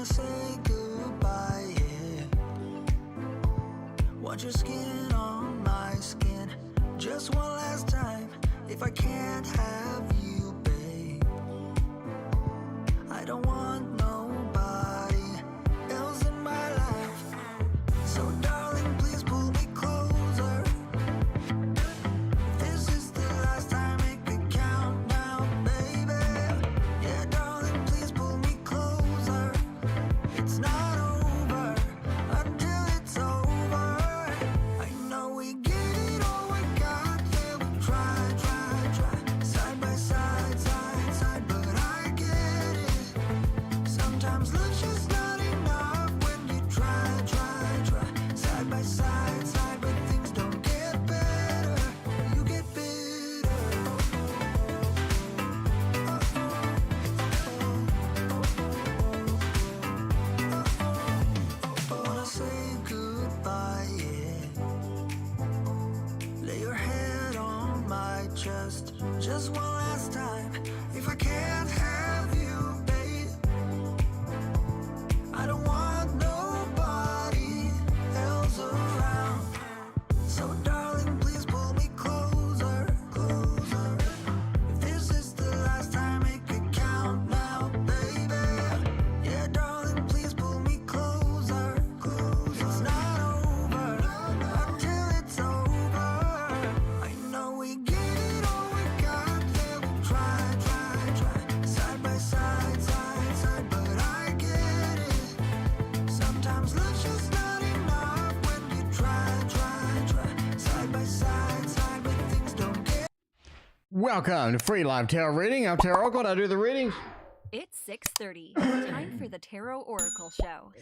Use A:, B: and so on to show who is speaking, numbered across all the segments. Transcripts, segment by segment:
A: Wanna say goodbye, yeah. Want your skin on my skin. Just one last time. If I can't have you, babe, I don't want nobody else in my life. So darling, please pull me closer. This is the last time, it could count now, baby. Yeah, darling, please pull me closer. It's not over until it's over. I know we get it all, we got there. We try, side by side, but I get it. Sometimes love's just not enough when you try, side by side, but things don't get better. You get bitter. Wanna say goodbye, yeah. Lay your head on my chest. Just one last time. If I can't have you, babe, I don't want nobody else around. So darling, please pull me closer. If this is the last time, it could count now, baby. Yeah, darling, please pull me closer. It's not over until it's over. I know we get it all, we got there. We try, side by side, but I get it. Sometimes love's just not enough when you try, side by side, but things don't get.
B: Welcome to Free Live Tarot Reading. I'm TarotOracle. I do the readings.
C: It's 6:30. Time for the Tarot Oracle Show.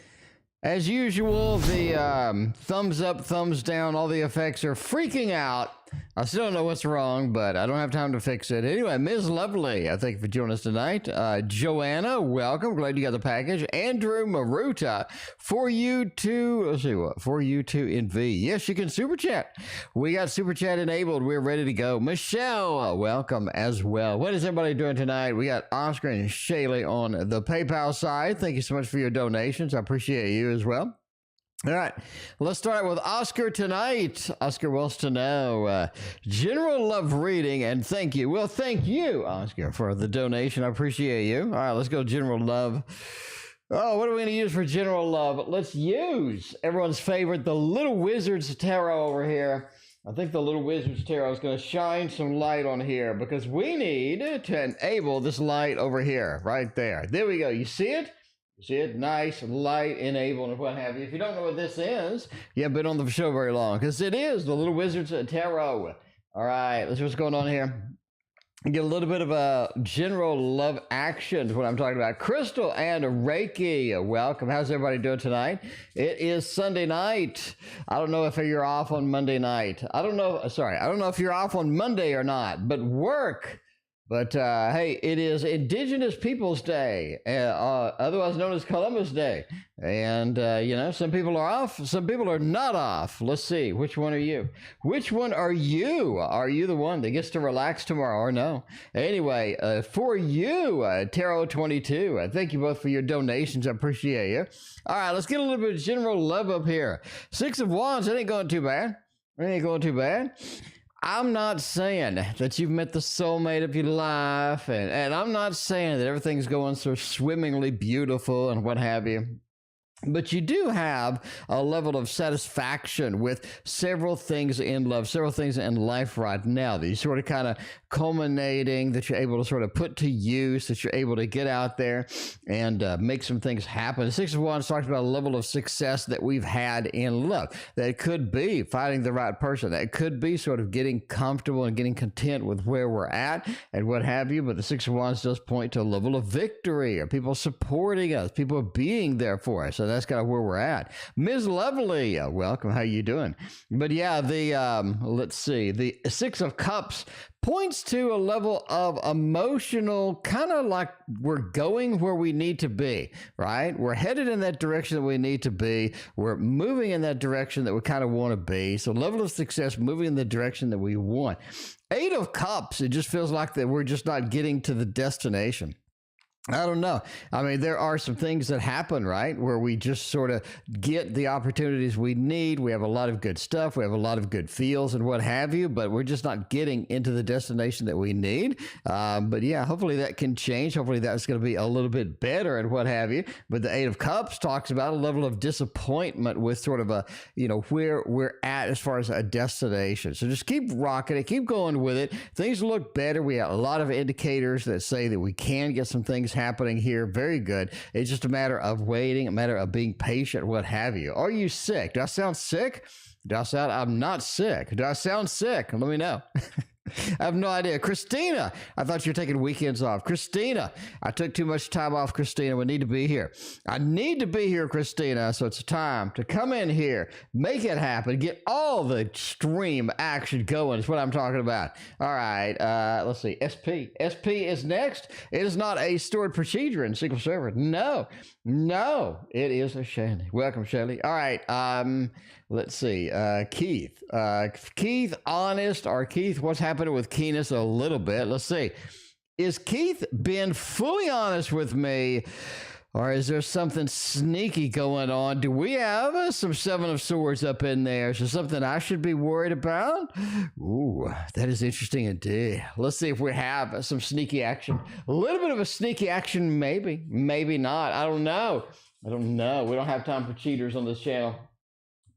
B: As usual, the thumbs up, thumbs down, all the effects are freaking out. I still don't know what's wrong, but I don't have time to fix it. Anyway, Ms. Lovely, I thank you for joining us tonight. Joanna, welcome. Glad you got the package. Andrew Maruta, for you to, let's see what, for you to NV. Yes, you can super chat. We got super chat enabled. We're ready to go. Michelle, welcome as well. What is everybody doing tonight? We got Oscar and Shaylee on the PayPal side. Thank you so much for your donations. I appreciate you as well. All right, let's start with Oscar tonight. Oscar wants to know general love reading, and thank you. Well, thank you, Oscar, for the donation. I appreciate you. All right, let's go general love. Oh, what are we going to use for general love? Let's use everyone's favorite, the Little Wizard's Tarot over here. I think the Little Wizard's Tarot is going to shine some light on here because we need to enable this light over here, right there. There we go. You see it? See it? Nice, light, enabled, and what have you. If you don't know what this is, you haven't been on the show very long, because it is the Little Wizard's Tarot. All right, let's see what's going on here. Get a little bit of a general love action is what I'm talking about. Crystal and Reiki, welcome. How's everybody doing tonight? It is Sunday night. I don't know if you're off on Monday night. I don't know if you're off on Monday or not, but work. But hey, it is Indigenous Peoples Day, otherwise known as Columbus Day. And, you know, some people are off, some people are not off. Let's see, which one are you? Which one are you? Are you the one that gets to relax tomorrow or no? Anyway, for you, Tarot 22, thank you both for your donations. I appreciate you. All right, let's get a little bit of general love up here. Six of Wands, it ain't going too bad. It ain't going too bad. I'm not saying that you've met the soulmate of your life, and I'm not saying that everything's going so swimmingly beautiful and what have you. But you do have a level of satisfaction with several things in love, several things in life right now that you sort of kind of culminating, that you're able to sort of put to use, that you're able to get out there and make some things happen. The Six of Wands talks about a level of success that we've had in love. That could be finding the right person. That could be sort of getting comfortable and getting content with where we're at and what have you. But the Six of Wands does point to a level of victory, or people supporting us, people being there for us. So that's kind of where we're at. Ms. Lovely, welcome. How you doing? But yeah, the let's see, the Six of Cups points to a level of emotional, kind of like we're going where we need to be, right? We're headed in that direction that we need to be. We're moving in that direction that we kind of want to be. So level of success, moving in the direction that we want. Eight of Cups, it just feels like that we're just not getting to the destination. I don't know. I mean, there are some things that happen, right, where we just sort of get the opportunities we need. We have a lot of good stuff. We have a lot of good feels and what have you, but we're just not getting into the destination that we need. But yeah, hopefully that can change. Hopefully that's going to be a little bit better and what have you. But the Eight of Cups talks about a level of disappointment with sort of a, where we're at as far as a destination. So just keep rocking it. Keep going with it. Things look better. We have a lot of indicators that say that we can get some things happening here. Very good. It's just a matter of waiting, a matter of being patient, what have you. Are you sick? Do I sound sick? I'm not sick. Do I sound sick? Let me know. I have no idea. Christina, I thought you were taking weekends off. Christina, I took too much time off, Christina. We need to be here. I need to be here, Christina. So it's time to come in here, make it happen, get all the stream action going is what I'm talking about. All right. Let's see. SP. SP is next. It is not a stored procedure in SQL Server. No, it is a Shelly. Welcome, Shelly. All right. Let's see. Keith. Keith, honest, or Keith, what's happening with Keenest a little bit? Let's see. Is Keith being fully honest with me, or is there something sneaky going on? Do we have some Seven of Swords up in there? Is there something I should be worried about? Ooh, that is interesting indeed. Let's see if we have some sneaky action. A little bit of a sneaky action, maybe. Maybe not. I don't know. We don't have time for cheaters on this channel.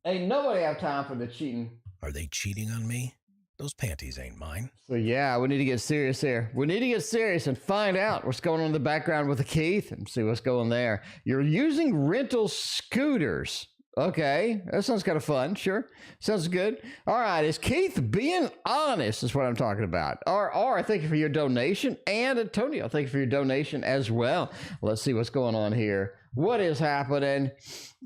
B: Ain't nobody have time for the cheating.
D: Are they cheating on me? Those panties ain't mine.
B: So yeah, we need to get serious here. We need to get serious and find out what's going on in the background with the Keith and see what's going there. You're using rental scooters. Okay, that sounds kind of fun. Sure, sounds good. All right, is Keith being honest is what I'm talking about. R, thank you for your donation. And Antonio, thank you for your donation as well. Let's see what's going on here. What is happening?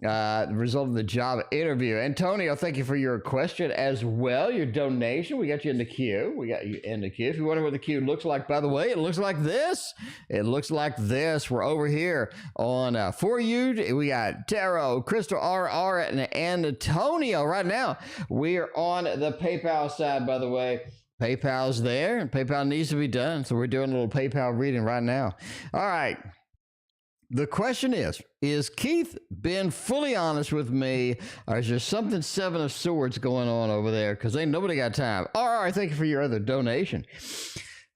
B: The result of the job interview. Antonio, thank you for your question as well. Your donation. We got you in the queue. If you wonder what the queue looks like, by the way, it looks like this. It looks like this. We're over here on For You. We got Tarot, Crystal RR, and Antonio. Right now, we are on the PayPal side, by the way. PayPal's there, and PayPal needs to be done. So we're doing a little PayPal reading right now. All right. The question is Keith been fully honest with me, or is there something Seven of Swords going on over there? Because ain't nobody got time. All right, thank you for your other donation.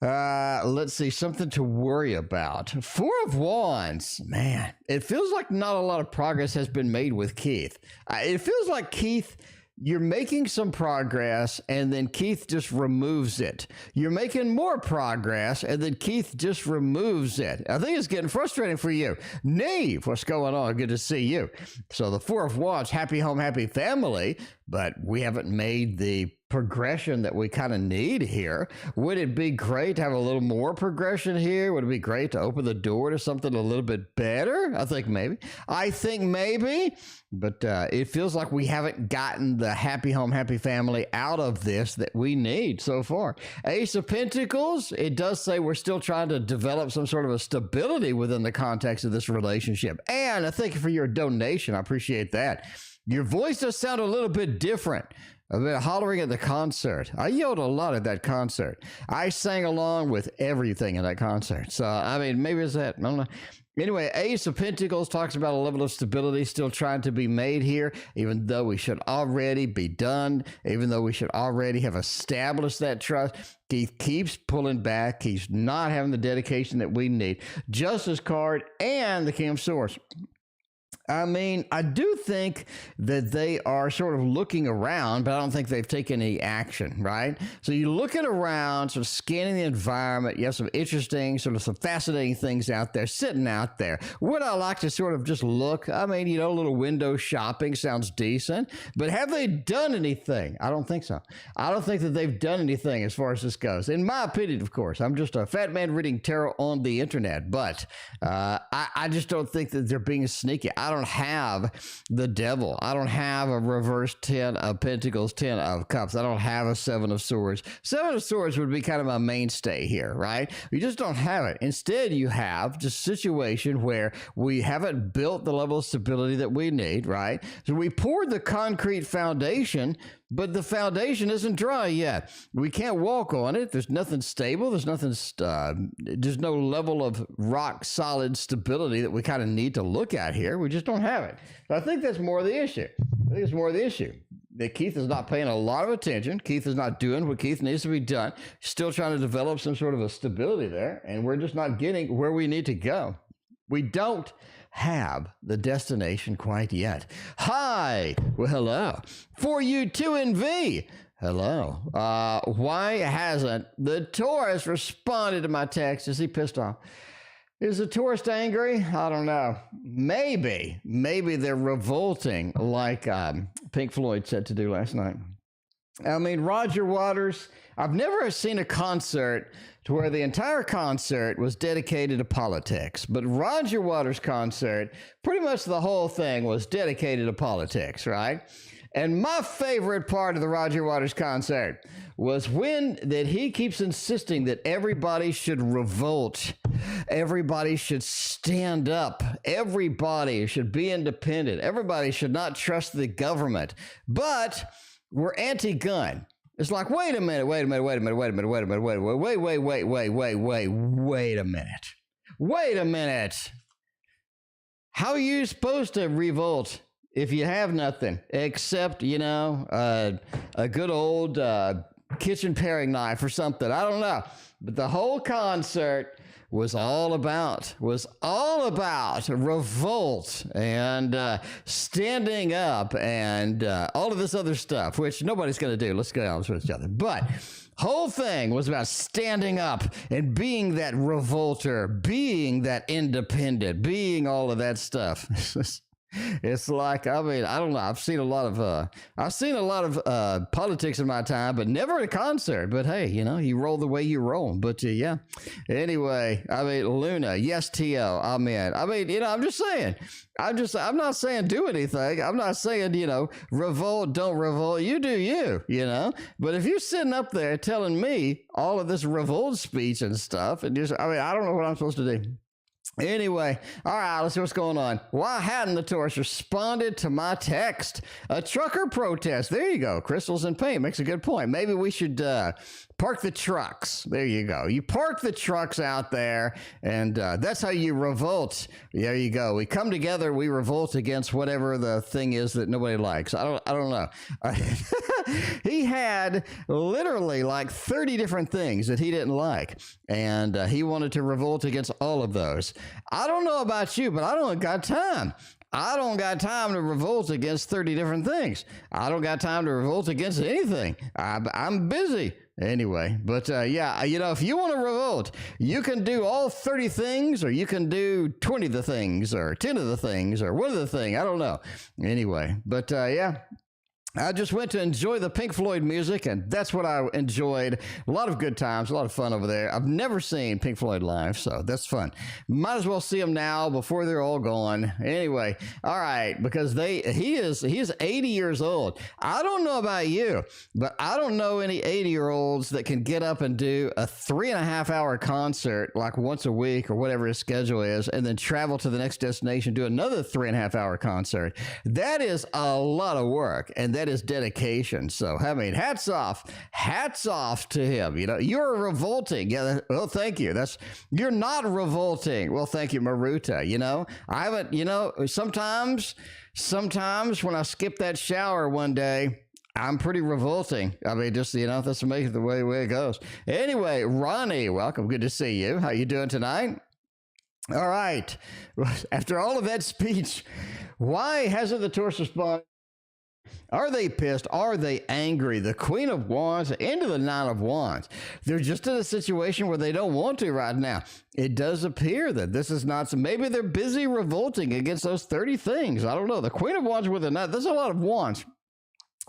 B: Let's see, something to worry about. Four of Wands. Man, it feels like not a lot of progress has been made with Keith. It feels like Keith, you're making some progress, and then Keith just removes it. You're making more progress, and then Keith just removes it. I think it's getting frustrating for you. Neve, what's going on? Good to see you. So the Four of Wands, happy home, happy family, but we haven't made the progression that we kind of need here. Would it be great to have a little more progression here? Would it be great to open the door to something a little bit better? I think maybe, but it feels like we haven't gotten the happy home, happy family out of this that we need so far. Ace of Pentacles, it does say we're still trying to develop some sort of a stability within the context of this relationship. And I thank you for your donation. I appreciate that. Your voice does sound a little bit different. I've been hollering at the concert. I yelled a lot at that concert. I sang along with everything in that concert. So, I mean, maybe it's that. I don't know. Anyway, Ace of Pentacles talks about a level of stability still trying to be made here, even though we should already be done, even though we should already have established that trust. Keith keeps pulling back. He's not having the dedication that we need. Justice card and the King of Swords. I mean, I do think that they are sort of looking around, but I don't think they've taken any action, right? So you're looking around, sort of scanning the environment. You have some interesting, sort of some fascinating things out there, sitting out there. Would I like to sort of just look? I mean, you know, a little window shopping sounds decent, but have they done anything? I don't think so. I don't think that they've done anything as far as this goes. In my opinion, of course, I'm just a fat man reading tarot on the internet, but I just don't think that they're being sneaky. I don't have the devil. I don't have a reverse 10 of Pentacles, 10 of Cups. I don't have a 7 of Swords. 7 of Swords would be kind of a mainstay here, right? You just don't have it. Instead, you have just a situation where we haven't built the level of stability that we need, right? So we poured the concrete foundation, but the foundation isn't dry yet. We can't walk on it. There's nothing stable. There's nothing, there's no level of rock solid stability that we kind of need to look at here. We just don't have it. So I think that's more of the issue. I think it's more of the issue that Keith is not paying a lot of attention. Keith is not doing what Keith needs to be done. Still trying to develop some sort of a stability there, and we're just not getting where we need to go. We don't have the destination quite yet. Hi. Well, hello. For you too in V. Hello. Why hasn't the Taurus responded to my text? Is he pissed off? Is the Taurus angry? I don't know. Maybe they're revolting like Pink Floyd said to do last night. I mean, Roger Waters, I've never seen a concert to where the entire concert was dedicated to politics. But Roger Waters' concert, pretty much the whole thing was dedicated to politics, right? And my favorite part of the Roger Waters concert was when that he keeps insisting that everybody should revolt. Everybody should stand up. Everybody should be independent. Everybody should not trust the government. But we're anti-gun. It's like, wait a minute. Wait a minute. How are you supposed to revolt if you have nothing except, a good old kitchen paring knife or something? I don't know. But the whole concert was all about revolt and standing up and all of this other stuff, which nobody's going to do. Let's go on with each other. But whole thing was about standing up and being that revolter, being that independent, being all of that stuff. It's like, I mean, I don't know. I've seen a lot of politics in my time, but never at a concert. But hey, you roll the way you roll. But yeah. Anyway, I mean, Luna, yes, T.O. Amen. I mean, I'm just saying. I'm not saying do anything. I'm not saying, revolt, don't revolt. You do you, But if you're sitting up there telling me all of this revolt speech and stuff, and I don't know what I'm supposed to do. Anyway, all right, let's see what's going on. Why hadn't the Taurus responded to my text? A trucker protest. There you go. Crystals and paint makes a good point. Maybe we should park the trucks. There you go. You park the trucks out there, and that's how you revolt. There you go. We come together. We revolt against whatever the thing is that nobody likes. I don't know. He had literally like 30 different things that he didn't like, and he wanted to revolt against all of those. I don't know about you, but I don't got time. I don't got time to revolt against 30 different things. I don't got time to revolt against anything. I'm busy. Anyway, but yeah, if you want to revolt, you can do all 30 things, or you can do 20 of the things, or 10 of the things, or one of the things. I don't know. Anyway, but yeah. I just went to enjoy the Pink Floyd music, and that's what I enjoyed. A lot of good times, a lot of fun over there. I've never seen Pink Floyd live, so that's fun. Might as well see them now before they're all gone. Anyway, all right, because he is 80 years old. I don't know about you, but I don't know any 80-year-olds that can get up and do a 3.5-hour concert like once a week or whatever his schedule is, and then travel to the next destination, do another 3.5-hour concert. That is a lot of work, and that is dedication. So, I mean, hats off to him. You're revolting. Yeah. Well, thank you. You're not revolting. Well, thank you, Maruta. I haven't, sometimes when I skip that shower one day, I'm pretty revolting. I mean, just, that's the way it goes. Anyway, Ronnie, welcome. Good to see you. How you doing tonight? All right. After all of that speech, why hasn't the Taurus responded? Are they pissed? Are they angry? The Queen of Wands into the Nine of Wands. They're just in a situation where they don't want to right now. It does appear that this is not, maybe they're busy revolting against those 30 things. I don't know. The Queen of Wands with a Nine, there's a lot of wands.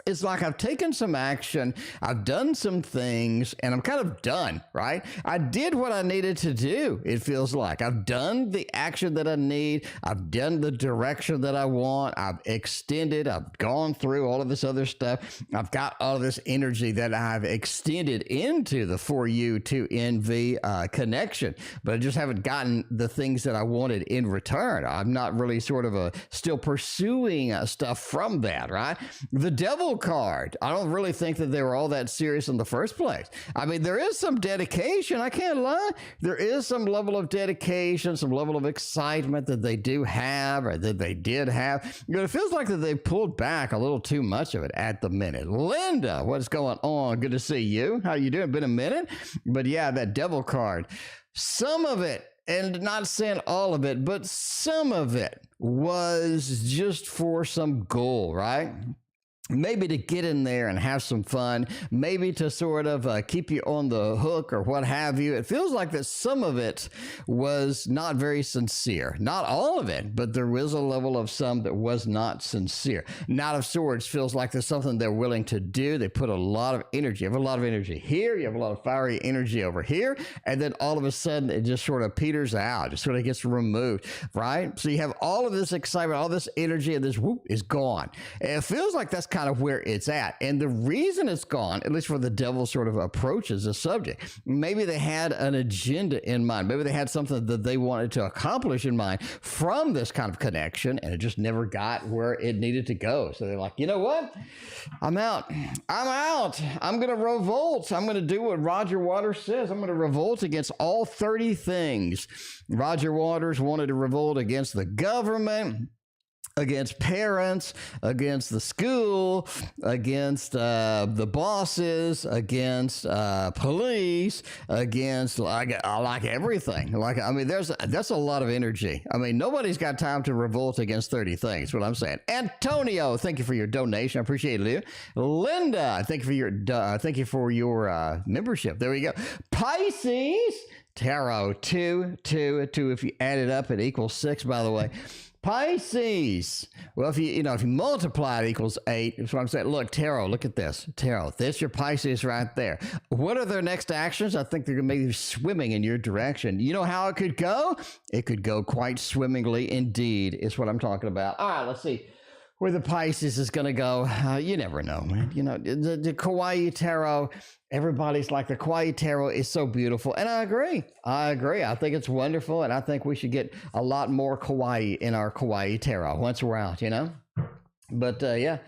B: It's like I've taken some action, I've done some things, and I'm kind of done, right? I did what I needed to do, it feels like. I've done the action that I need. I've done the direction that I want. I've extended. I've gone through all of this other stuff. I've got all of this energy that I've extended into the For You to Envy connection, but I just haven't gotten the things that I wanted in return. I'm not really sort of still pursuing stuff from that, right? The devil devil card. I don't really think that they were all that serious in the first place. I mean, there is some dedication. I can't lie. There is some level of dedication, some level of excitement that they do have, or that they did have. But it feels like that they pulled back a little too much of it at the minute. Linda, what's going on? Good to see you. How you doing? Been a minute. But yeah, that devil card. Some of it, and not saying all of it, but some of it was just for some goal, right? Maybe to get in there and have some fun, maybe to sort of keep you on the hook or what have you. It feels like that some of it was not very sincere. Not all of it, but there was a level of some that was not sincere. Knight of Swords feels like there's something they're willing to do. They put a lot of energy. You have a lot of energy here. You have a lot of fiery energy over here. And then all of a sudden, it just sort of peters out. Just sort of gets removed, right? So you have all of this excitement, all this energy, and this whoop is gone. And it feels like that's kind of where it's at. And the reason it's gone, at least for the devil sort of approaches the subject, maybe they had an agenda in mind. Maybe they had something that they wanted to accomplish in mind from this kind of connection, and it just never got where it needed to go. So they're like, you know what? I'm out. I'm out. I'm going to revolt. I'm going to do what Roger Waters says. I'm going to revolt against all 30 things. Roger Waters wanted to revolt against the government, against parents, against the school, against the bosses, against police, against like everything. Like, I mean, that's a lot of energy. I mean, nobody's got time to revolt against 30 things, what I'm saying. Antonio, thank you for your donation. I appreciate it. Linda, thank you for your membership. There we go. Pisces, Tarot 2, 2, 2. If you add it up, it equals 6, by the way. Pisces. Well, if you multiply it equals 8, that's what I'm saying. Look, Tarot, look at this. Tarot, that's your Pisces right there. What are their next actions? I think they're going to be swimming in your direction. You know how it could go? It could go quite swimmingly indeed, is what I'm talking about. All right, let's see where the Pisces is going to go. You never know, man. You know, the Kawaii Tarot, everybody's like, the Kawaii Tarot is so beautiful. And I agree. I think it's wonderful. And I think we should get a lot more Kawaii in our Kawaii Tarot once we're out, you know? But yeah,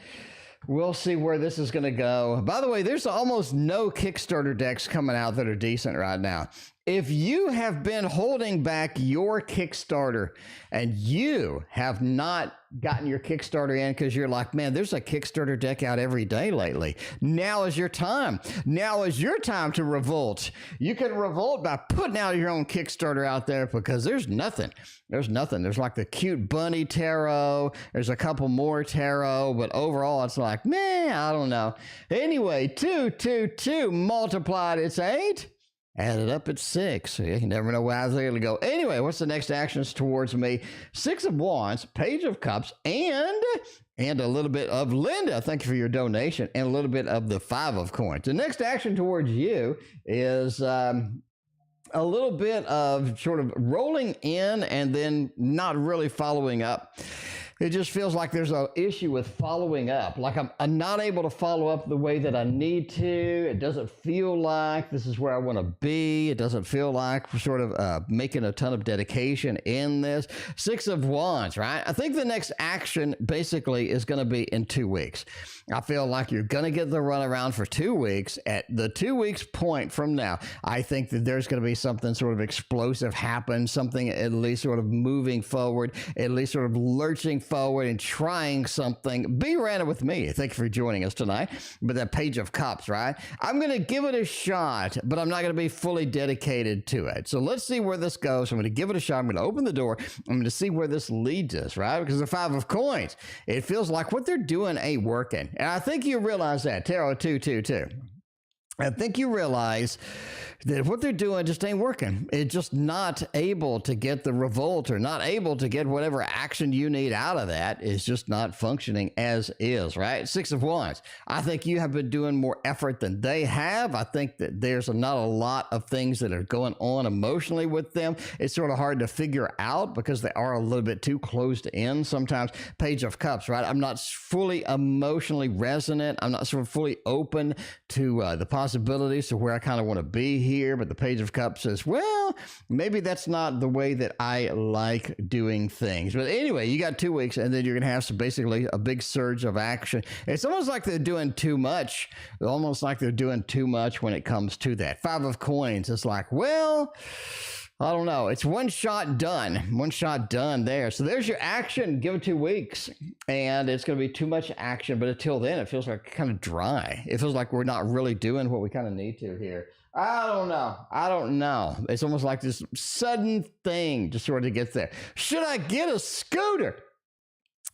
B: we'll see where this is going to go. By the way, there's almost no Kickstarter decks coming out that are decent right now. If you have been holding back your Kickstarter and you have not gotten your Kickstarter in because you're like, man, there's a Kickstarter deck out every day lately. Now is your time. Now is your time to revolt. You can revolt by putting out your own Kickstarter out there because there's nothing. There's nothing. There's like the cute bunny tarot. There's a couple more tarot, but overall it's like, man, I don't know. Anyway, 2, 2, 2 multiplied, it's 8. Added up at 6. So you never know where they're going to go. Anyway, what's the next actions towards me? 6 of Wands, Page of Cups, and a little bit of Linda. Thank you for your donation. And a little bit of the 5 of Coins. The next action towards you is a little bit of sort of rolling in and then not really following up. It just feels like there's an issue with following up. Like I'm not able to follow up the way that I need to. It doesn't feel like this is where I want to be. It doesn't feel like we're sort of making a ton of dedication in this. 6 of Wands, right? I think the next action basically is going to be in 2 weeks. I feel like you're going to get the runaround for 2 weeks. At the 2 weeks point from now, I think that there's going to be something sort of explosive happen, something at least sort of moving forward, at least sort of lurching forward and trying something. Be random with me. Thank you for joining us tonight. But that Page of Cups, right? I'm going to give it a shot, but I'm not going to be fully dedicated to it. So let's see where this goes. I'm going to give it a shot. I'm going to open the door. I'm going to see where this leads us, right? Because the 5 of Coins, it feels like what they're doing ain't working. And I think you realize that. Tarot 2, 2, 2. I think you realize that what they're doing just ain't working. It's just not able to get the revolt or not able to get whatever action you need out of that. Is just not functioning as is, right? 6 of Wands. I think you have been doing more effort than they have. I think that there's not a lot of things that are going on emotionally with them. It's sort of hard to figure out because they are a little bit too closed in sometimes. Page of Cups, right? I'm not fully emotionally resonant. I'm not sort of fully open to the possibility possibilities to where I kind of want to be here, but the Page of Cups says, well, maybe that's not the way that I like doing things. But anyway, you got 2 weeks, and then you're going to have some basically a big surge of action. It's almost like they're doing too much, almost like they're doing too much when it comes to that. 5 of Coins, it's like, well, I don't know. It's one shot done there. So there's your action. Give it 2 weeks, and it's going to be too much action. But until then, it feels like kind of dry. It feels like we're not really doing what we kind of need to here. I don't know. It's almost like this sudden thing just sort of gets there. Should I get a scooter?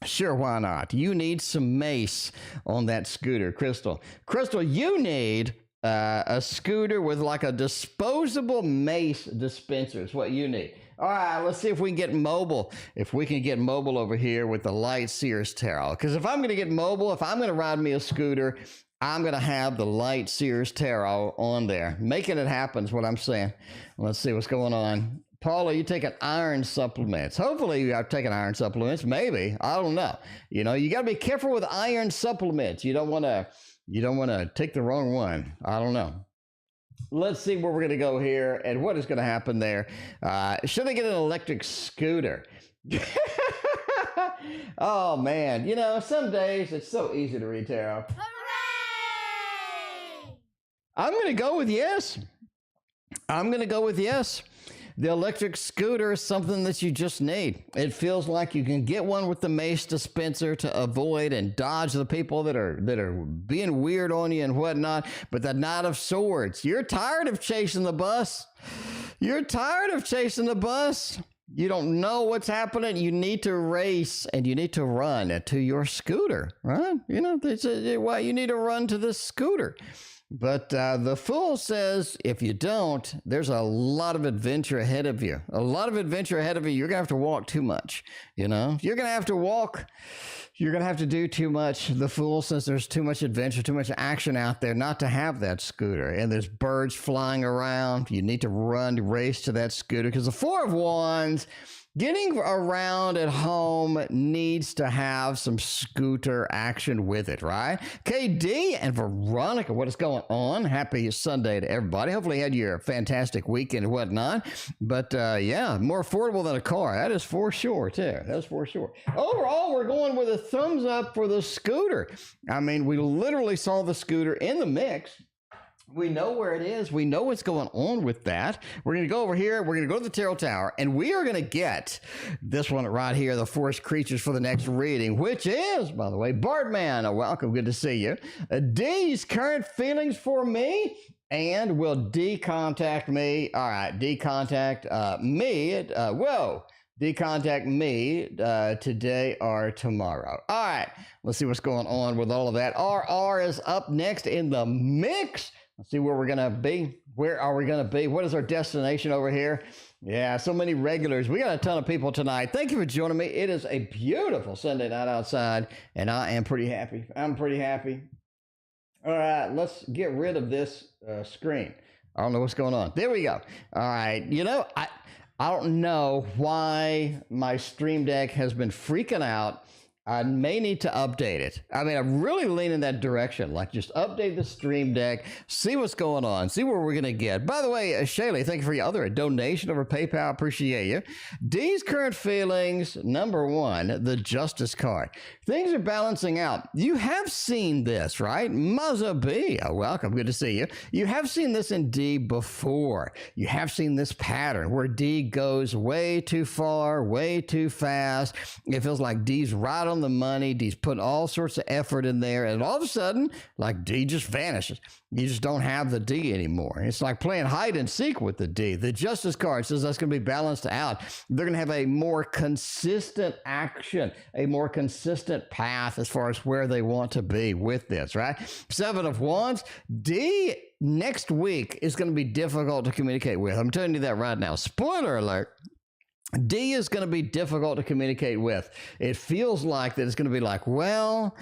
B: Sure, why not? You need some mace on that scooter, Crystal. Crystal, you need a scooter with like a disposable mace dispenser is what you need. All right, let's see if we can get mobile. If we can get mobile over here with the Light Seers Tarot. Because if I'm going to get mobile, if I'm going to ride me a scooter, I'm going to have the Light Seers Tarot on there. Making it happen is what I'm saying. Let's see what's going on. Paula, you taking iron supplements. Hopefully you are taking iron supplements. Maybe. I don't know. You know, you got to be careful with iron supplements. You don't want to take the wrong one. I don't know. Let's see where we're going to go here and what is going to happen there. Should I get an electric scooter? Oh, man. You know, some days it's so easy to read tarot. Hooray! I'm going to go with yes. The electric scooter is something that you just need. It feels like you can get one with the mace dispenser to avoid and dodge the people that are being weird on you and whatnot. But the Knight of Swords, you're tired of chasing the bus. You don't know what's happening. You need to race and you need to run to your scooter, right? You know, why you need to run to this scooter. But the Fool says, if you don't, there's a lot of adventure ahead of you. You're going to have to walk too much, you know? You're going to have to walk. You're going to have to do too much. The Fool says there's too much adventure, too much action out there not to have that scooter. And there's birds flying around. You need to race to that scooter. Because the Four of Wands, getting around at home needs to have some scooter action with it, right? KD and Veronica, what is going on? Happy Sunday to everybody. Hopefully you had your fantastic weekend and whatnot. But yeah, more affordable than a car. That is for sure, too. That's for sure. Overall, we're going with a thumbs up for the scooter. I mean, we literally saw the scooter in the mix. We know where it is. We know what's going on with that. We're going to go over here. We're going to go to the Tarot Tower, and we are going to get this one right here, the Forest Creatures for the next reading, which is, by the way, Bartman. Welcome. Good to see you. D's current feelings for me, and will D contact me? All right, D contact me. D contact me today or tomorrow. All right, let's see what's going on with all of that. RR is up next in the mix. Let's see where we're going to be. Where are we going to be? What is our destination over here? Yeah, so many regulars. We got a ton of people tonight. Thank you for joining me. It is a beautiful Sunday night outside, and I am pretty happy. I'm pretty happy. All right, let's get rid of this screen. I don't know what's going on. There we go. All right. You know, I don't know why my Stream Deck has been freaking out. I may need to update it. I mean, I'm really leaning that direction. Like, just update the Stream Deck, see what's going on, see where we're going to get. By the way, Shaylee, thank you for your other donation over PayPal. Appreciate you. D's current feelings, number one, the Justice card. Things are balancing out. You have seen this, right? Muzza B, welcome. Good to see you. You have seen this in D before. You have seen this pattern where D goes way too far, way too fast. It feels like D's right on the money. D's putting all sorts of effort in there, and all of a sudden, like, D just vanishes. You just don't have the D anymore. It's like playing hide and seek with the D. The Justice card says that's going to be balanced out. They're going to have a more consistent action, a more consistent path as far as where they want to be with this, right? Seven of Wands. D next week is going to be difficult to communicate with. I'm telling you that right now. Spoiler alert. D is going to be difficult to communicate with. It feels like that it's going to be like, well,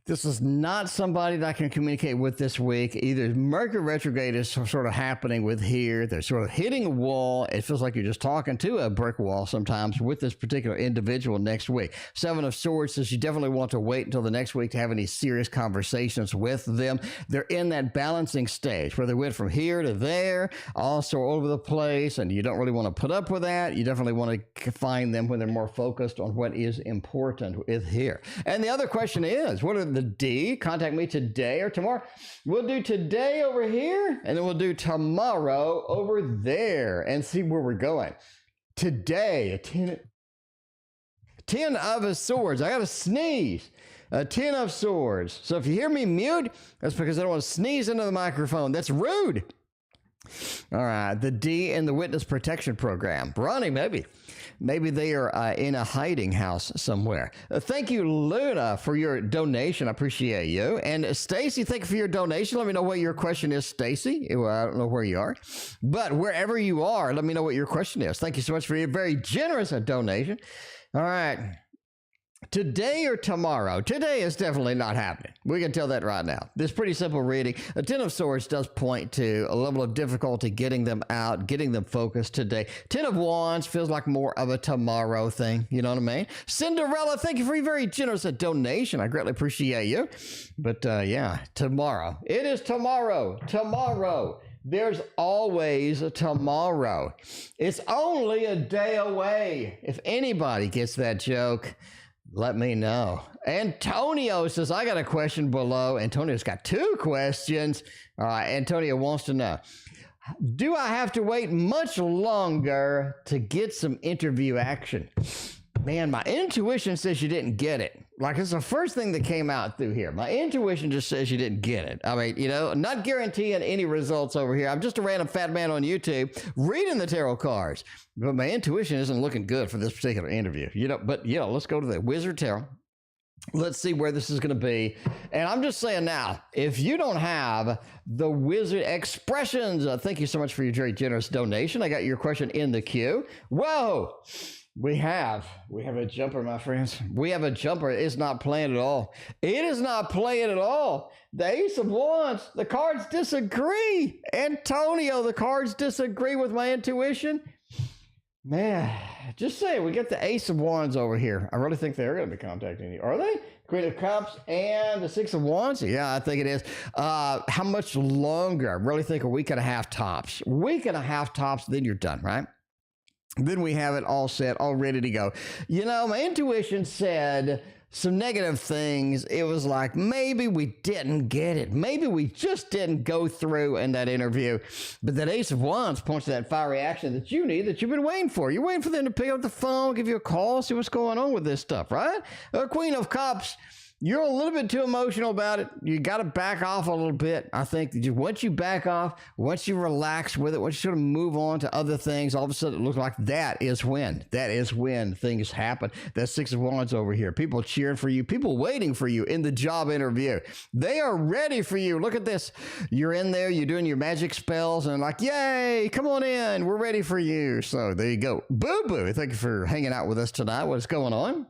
B: This is not somebody that I can communicate with this week. Either Mercury retrograde is sort of happening with here. They're sort of hitting a wall. It feels like you're just talking to a brick wall sometimes with this particular individual next week. Seven of Swords says you definitely want to wait until the next week to have any serious conversations with them. They're in that balancing stage where they went from here to there, also all over the place, and you don't really want to put up with that. You definitely want to find them when they're more focused on what is important with here. And the other question is, what are the D? Contact me today or tomorrow. We'll do today over here, and then we'll do tomorrow over there and see where we're going. Today, a 10 of Swords. I got to sneeze. A 10 of Swords. So if you hear me mute, that's because I don't want to sneeze into the microphone. That's rude. All right, the D in the Witness Protection Program. Ronnie, maybe they are in a hiding house somewhere. Thank you, Luna, for your donation. I appreciate you. And Stacy, thank you for your donation. Let me know what your question is, Stacy. Well, I don't know where you are, but wherever you are, let me know what your question is. Thank you so much for your very generous donation. All right. Today or tomorrow? Today is definitely not happening. We can tell that right now. This pretty simple reading. A 10 of Swords does point to a level of difficulty getting them out, getting them focused today. 10 of Wands feels like more of a tomorrow thing. You know what I mean? Cinderella, thank you for your very generous donation. I greatly appreciate you. But yeah, tomorrow. It is tomorrow. Tomorrow. There's always a tomorrow. It's only a day away. If anybody gets that joke, let me know. Antonio says, I got a question below. Antonio's got two questions. Antonio wants to know, do I have to wait much longer to get some interview action? Man, my intuition says you didn't get it. Like, it's the first thing that came out through here. My intuition just says you didn't get it. I mean, you know, not guaranteeing any results over here. I'm just a random fat man on YouTube reading the tarot cards. But my intuition isn't looking good for this particular interview. You know, but, you know, let's go to the Wizard Tarot. Let's see where this is going to be. And I'm just saying now, if you don't have the Wizard Expressions, thank you so much for your very generous donation. I got your question in the queue. Whoa! We have a jumper, my friends. We have a jumper. It's not playing at all. It is not playing at all. The Ace of Wands, the cards disagree. Antonio, the cards disagree with my intuition. Man, just say we get the Ace of Wands over here. I really think they're going to be contacting you. Are they? Queen of Cups and the Six of Wands? Yeah, I think it is. How much longer? I really think a week and a half tops. Week and a half tops, then you're done, right? Then we have it all set, all ready to go. You know, my intuition said some negative things. It was like, maybe we didn't get it. Maybe we just didn't go through in that interview. But that Ace of Wands points to that fire reaction that you need, that you've been waiting for. You're waiting for them to pick up the phone, give you a call, see what's going on with this stuff, right? Queen of Cups. You're a little bit too emotional about it. You got to back off a little bit. I think that once you back off, once you relax with it, once you sort of move on to other things, all of a sudden it looks like that is when things happen. That Six of Wands over here. People cheering for you, people waiting for you in the job interview. They are ready for you. Look at this. You're in there, you're doing your magic spells and like, yay, come on in. We're ready for you. So there you go. BooBoo, thank you for hanging out with us tonight. What's going on?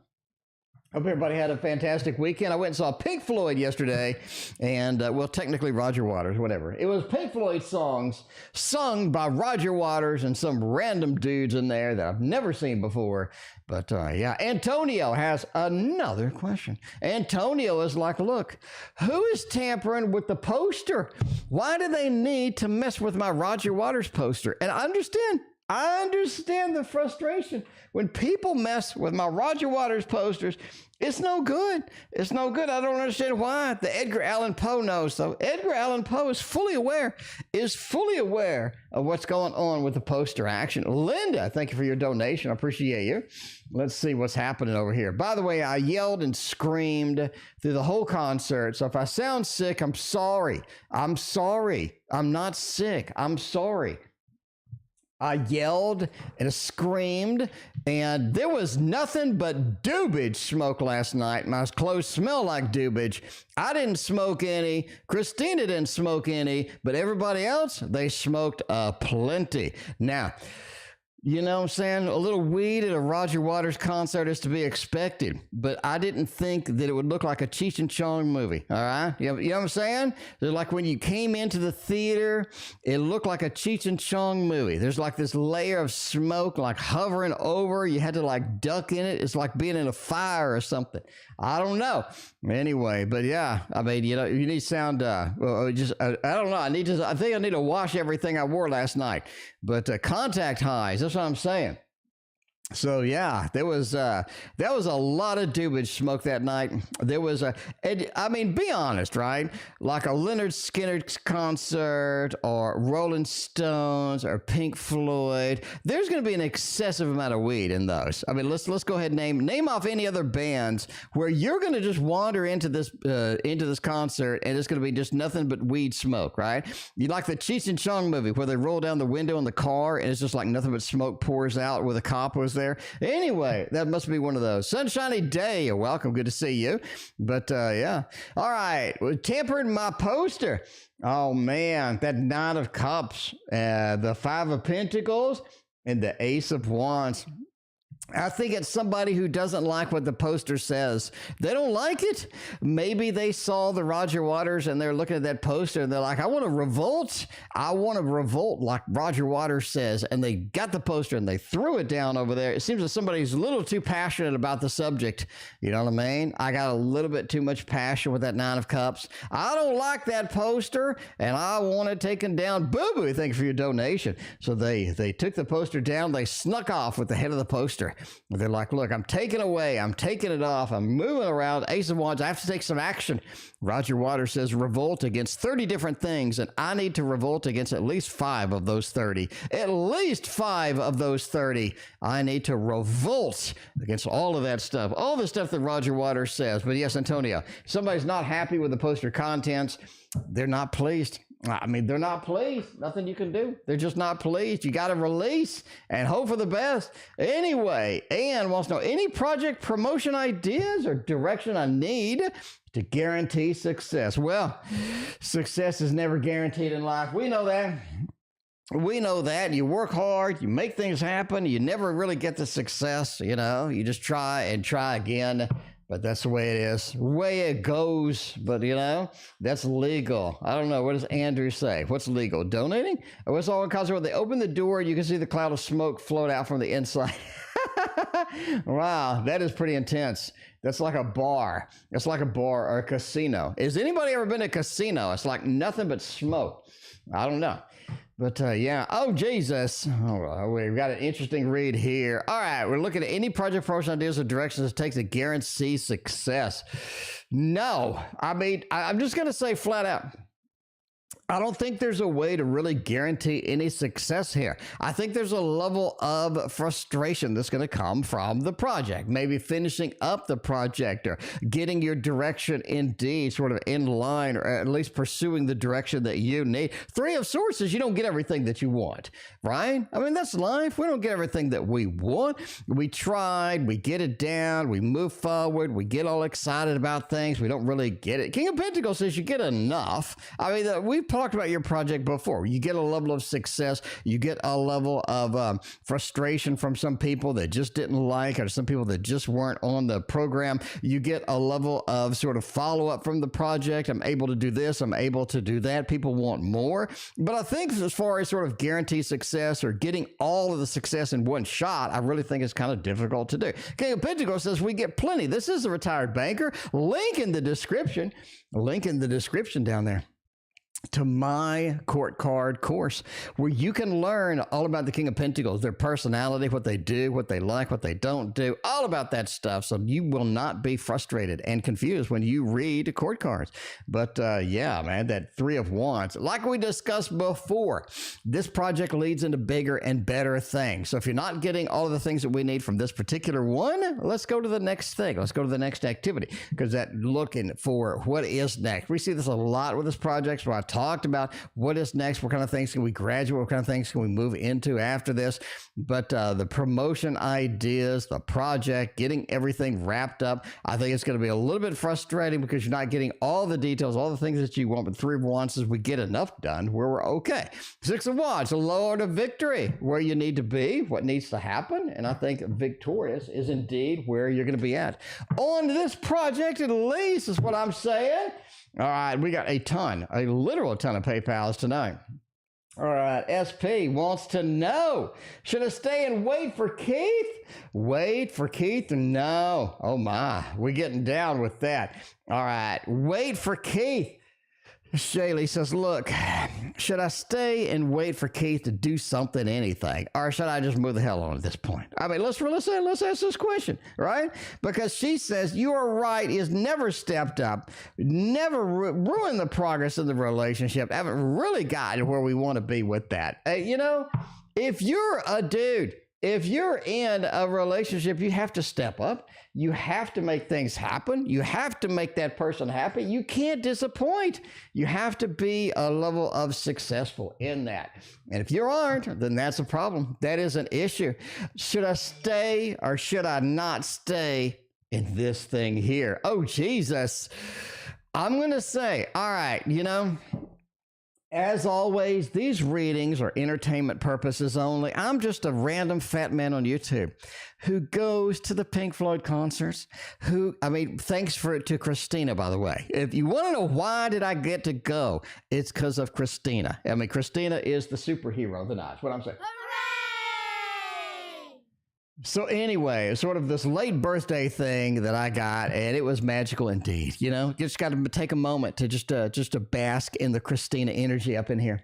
B: Hope everybody had a fantastic weekend. I went and saw Pink Floyd yesterday, and, well, technically Roger Waters, whatever. It was Pink Floyd songs sung by Roger Waters and some random dudes in there that I've never seen before. But, yeah, Antonio has another question. Antonio is like, look, who is tampering with the poster? Why do they need to mess with my Roger Waters poster? And I understand the frustration. When people mess with my Roger Waters posters, it's no good. It's no good. I don't understand why. The Edgar Allan Poe knows, though. Edgar Allan Poe is fully aware of what's going on with the poster action. Linda, thank you for your donation. I appreciate you. Let's see what's happening over here. By the way, I yelled and screamed through the whole concert. So if I sound sick, I'm sorry. I'm sorry. I'm not sick. I'm sorry. I yelled and screamed, and there was nothing but doobage smoke last night. My clothes smell like doobage. I didn't smoke any. Christina didn't smoke any, but everybody else, they smoked plenty. Now, You know what I'm saying? A little weed at a Roger Waters concert is to be expected, but I didn't think that it would look like a Cheech and Chong movie, all right? You know what I'm saying? They're like when you came into the theater, it looked like a Cheech and Chong movie. There's like this layer of smoke like hovering over. You had to like duck in it. It's like being in a fire or something. I don't know. Anyway, but yeah, I mean, you know, you need sound, I don't know. I think I need to wash everything I wore last night, but contact highs, that's what I'm saying. So yeah, there was a lot of doobage smoke that night. There was I mean, be honest, right? Like a Leonard Skinner concert or Rolling Stones or Pink Floyd. There's going to be an excessive amount of weed in those. I mean, let's go ahead and name off any other bands where you're going to just wander into this concert and it's going to be just nothing but weed smoke, right? You like the Cheech and Chong movie where they roll down the window in the car and it's just like nothing but smoke pours out where the cop was there. Anyway, that must be one of those. Sunshiny day. You're welcome. Good to see you. But yeah. All right. We're tampering my poster. Oh man, that Nine of Cups, the Five of Pentacles, and the Ace of Wands. I think it's somebody who doesn't like what the poster says. They don't like it. Maybe they saw the Roger Waters and they're looking at that poster and they're like, I want to revolt. I want to revolt like Roger Waters says. And they got the poster and they threw it down over there. It seems like somebody's a little too passionate about the subject. You know what I mean? I got a little bit too much passion with that Nine of Cups. I don't like that poster and I want it taken down. BooBoo, thank you for your donation. So they took the poster down. They snuck off with the head of the poster. They're like, look, I'm taking away. I'm taking it off. I'm moving around. Ace of Wands. I have to take some action. Roger Waters says revolt against 30 different things, and I need to revolt against at least 5 of those 30. At least 5 of those 30. I need to revolt against all of that stuff. All the stuff that Roger Waters says. But yes, Antonio, somebody's not happy with the poster contents. They're not pleased. I mean, they're not pleased. Nothing you can do. They're just not pleased. You got to release and hope for the best. Anyway, Ann wants to know any project promotion ideas or direction I need to guarantee success. Well, success is never guaranteed in life. We know that. We know that. You work hard, you make things happen, you never really get the success, you know, you just try and try again. But that's the way it is, the way it goes. But, you know, that's legal. I don't know. What does Andrew say? What's legal? Donating? Or what's all in concert? When they open the door, you can see the cloud of smoke float out from the inside. Wow, that is pretty intense. That's like a bar. It's like a bar or a casino. Has anybody ever been to a casino? It's like nothing but smoke. I don't know. But yeah, oh Jesus, we've got an interesting read here. All right, we're looking at any project promotion ideas or directions that takes to guarantee success. No, I mean, I'm just going to say flat out, I don't think there's a way to really guarantee any success here. I think there's a level of frustration that's going to come from the project, maybe finishing up the project or getting your direction indeed sort of in line, or at least pursuing the direction that you need. 3 of Swords is you don't get everything that you want, right? I mean, that's life. We don't get everything that we want. We tried, we get it down, we move forward, we get all excited about things. We don't really get it. King of Pentacles says you get enough. I mean, we've talked about your project before. You get a level of success. You get a level of frustration from some people that just didn't like, or some people that just weren't on the program. You get a level of sort of follow-up from the project. I'm able to do this. I'm able to do that. People want more. But I think as far as sort of guaranteed success or getting all of the success in one shot, I really think it's kind of difficult to do. King of Pentacles says we get plenty. This is a retired banker. Link in the description. Link in the description down there to my court card course, where you can learn all about the King of Pentacles, their personality, what they do, what they like, what they don't do, all about that stuff. So you will not be frustrated and confused when you read court cards. But yeah, man, that 3 of Wands, like we discussed before, this project leads into bigger and better things. So if you're not getting all of the things that we need from this particular one, let's go to the next thing. Let's go to the next activity, because that looking for what is next. We see this a lot with this project, so I I've talked about what is next, what kind of things can we graduate, what kind of things can we move into after this. But the promotion ideas, the project, getting everything wrapped up, I think it's going to be a little bit frustrating because you're not getting all the details, all the things that you want. But Three of Wands says we get enough done where we're okay. Six of Wands, a Lord of Victory, where you need to be, what needs to happen. And I think victorious is indeed where you're going to be at. On this project, at least, is what I'm saying. All right, we got a literal ton of PayPals tonight. All right, SP wants to know, should I stay and wait for Keith? Wait for Keith? No. Oh my, we're getting down with that. All right, wait for Keith. Shaylee says, look, should I stay and wait for Keith to do something, anything? Or should I just move the hell on at this point? I mean, let's ask this question, right? Because she says, you are right, is never stepped up, never ruined the progress of the relationship, haven't really gotten where we want to be with that. You know, if you're a dude, if you're in a relationship, you have to step up. You have to make things happen. You have to make that person happy. You can't disappoint. You have to be a level of successful in that. And if you aren't, then that's a problem. That is an issue. Should I stay or should I not stay in this thing here? Oh, Jesus. I'm going to say, all right, you know, as always, these readings are entertainment purposes only. I'm just a random fat man on YouTube who goes to the Pink Floyd concerts, thanks to Christina, by the way. If you want to know why did I get to go, it's because of Christina. I mean, Christina is the superhero of the night. That's what I'm saying. So anyway, sort of this late birthday thing that I got, and it was magical indeed. You know, you just got to take a moment to just to bask in the Christina energy up in here.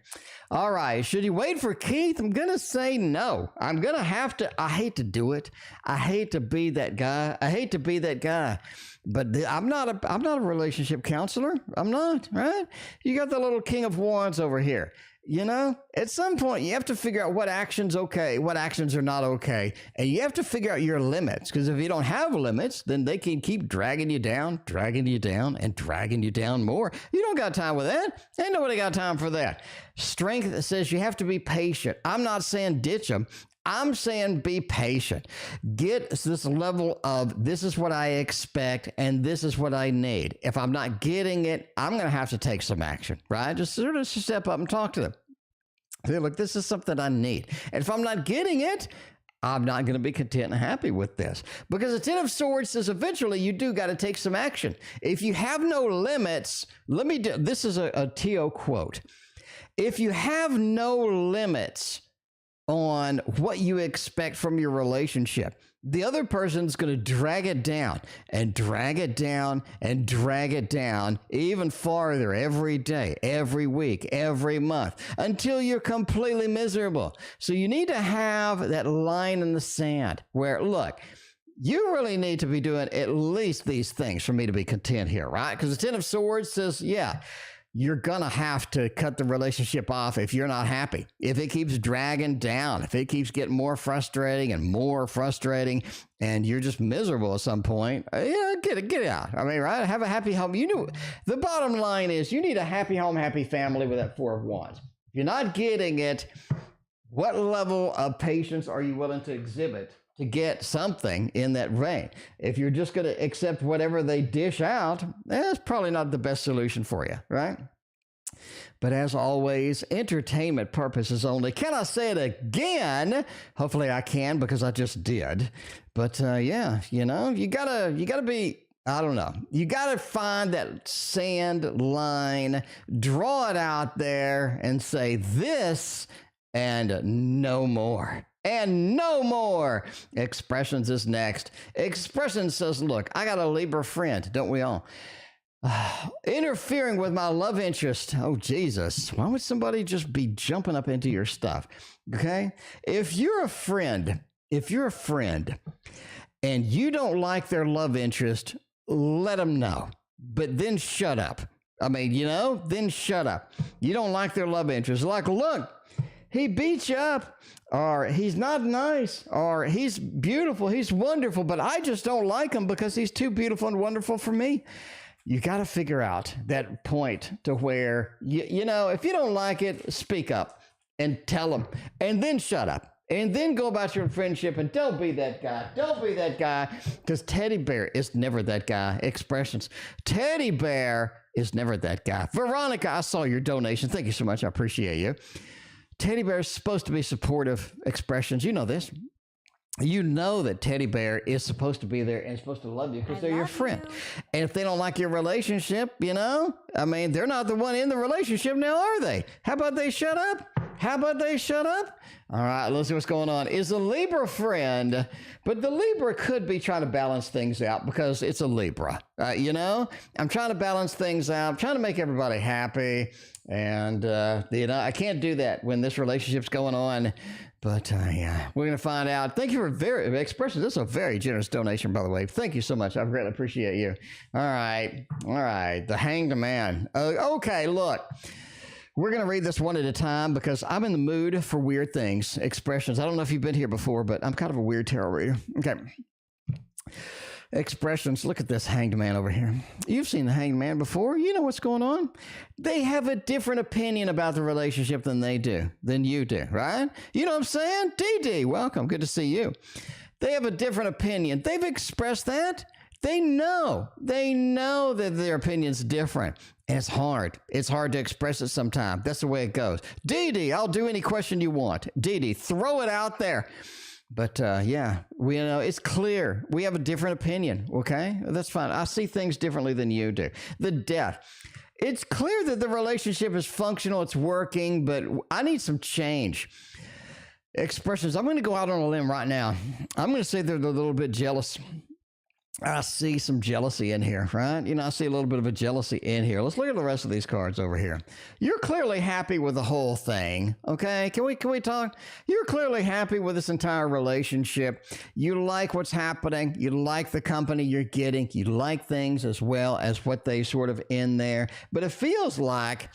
B: All right, should you wait for Keith? I'm gonna say no. I'm gonna have to. I hate to do it. I hate to be that guy. But I'm not a relationship counselor. I'm not, right? You got the little King of Wands over here. You know, at some point you have to figure out what action's okay, what actions are not okay. And you have to figure out your limits, because if you don't have limits, then they can keep dragging you down, and dragging you down more. You don't got time with that. Ain't nobody got time for that. Strength says you have to be patient. I'm not saying ditch them. I'm saying be patient. Get this level of this is what I expect and this is what I need. If I'm not getting it, I'm going to have to take some action, right? Just sort of step up and talk to them. Say, look, this is something I need. And if I'm not getting it, I'm not going to be content and happy with this. Because the Ten of Swords says eventually you do got to take some action. If you have no limits, this is a T.O. quote. If you have no limits on what you expect from your relationship, the other person's going to drag it down and drag it down and drag it down even farther every day, every week, every month, until you're completely miserable. So you need to have that line in the sand where, look, you really need to be doing at least these things for me to be content here, right? Because the Ten of Swords says, yeah, you're going to have to cut the relationship off if you're not happy. If it keeps dragging down, if it keeps getting more frustrating, and you're just miserable at some point, get out. I mean, right? Have a happy home. You know, the bottom line is you need a happy home, happy family with that Four of Wands. If you're not getting it, what level of patience are you willing to exhibit to get something in that vein? If you're just going to accept whatever they dish out, that's probably not the best solution for you, right? But as always, entertainment purposes only. Can I say it again? Hopefully I can, because I just did. But yeah, you know, you gotta be, I don't know. You got to find that sand line, draw it out there and say this and no more. And no more. Expressions is next. Expressions says, look, I got a Libra friend, don't we all? Interfering with my love interest. Oh, Jesus. Why would somebody just be jumping up into your stuff? Okay? If you're a friend and you don't like their love interest, let them know. But then shut up. I mean, you know, then shut up. You don't like their love interest. Like, look, he beats you up, or he's not nice, or he's beautiful, he's wonderful, but I just don't like him because he's too beautiful and wonderful for me. you got to figure out that point to where, you know, if you don't like it, speak up and tell them, and then shut up. And then go about your friendship and don't be that guy. Don't be that guy. Because Teddy Bear is never that guy. Expressions. Teddy Bear is never that guy. Veronica, I saw your donation. Thank you so much. I appreciate you. Teddy Bear is supposed to be supportive. Expressions. You know this. You know that Teddy Bear is supposed to be there and supposed to love you because they're your friend. And if they don't like your relationship, you know, I mean, they're not the one in the relationship now, are they? How about they shut up? How about they shut up? All right, let's see what's going on. Is a Libra friend, but the Libra could be trying to balance things out because it's a Libra. You know, I'm trying to balance things out. I'm trying to make everybody happy. And, you know, I can't do that when this relationship's going on. But, yeah, we're going to find out. Thank you for very expressions. This is a very generous donation, by the way. Thank you so much. I greatly appreciate you. All right. All right. The Hanged Man. Okay, look. We're going to read this one at a time because I'm in the mood for weird things. Expressions. I don't know if you've been here before, but I'm kind of a weird tarot reader. Okay. Expressions. Look at this Hanged Man over here. You've seen the Hanged Man before. You know what's going on. They have a different opinion about the relationship than you do, right? You know what I'm saying? DD, welcome. Good to see you. They have a different opinion. They've expressed that. They know that their opinion's different. And it's hard. It's hard to express it sometimes. That's the way it goes. DD, I'll do any question you want. DD, throw it out there. But, yeah, we know it's clear. We have a different opinion, okay? That's fine. I see things differently than you do. The Death. It's clear that the relationship is functional. It's working, but I need some change. Expressions. I'm going to go out on a limb right now. I'm going to say they're a little bit jealous. I see some jealousy in here, right? You know, I see a little bit of a jealousy in here. Let's look at the rest of these cards over here. You're clearly happy with the whole thing, okay? Can we talk? You're clearly happy with this entire relationship. You like what's happening. You like the company you're getting. You like things as well as what they sort of in there. But it feels like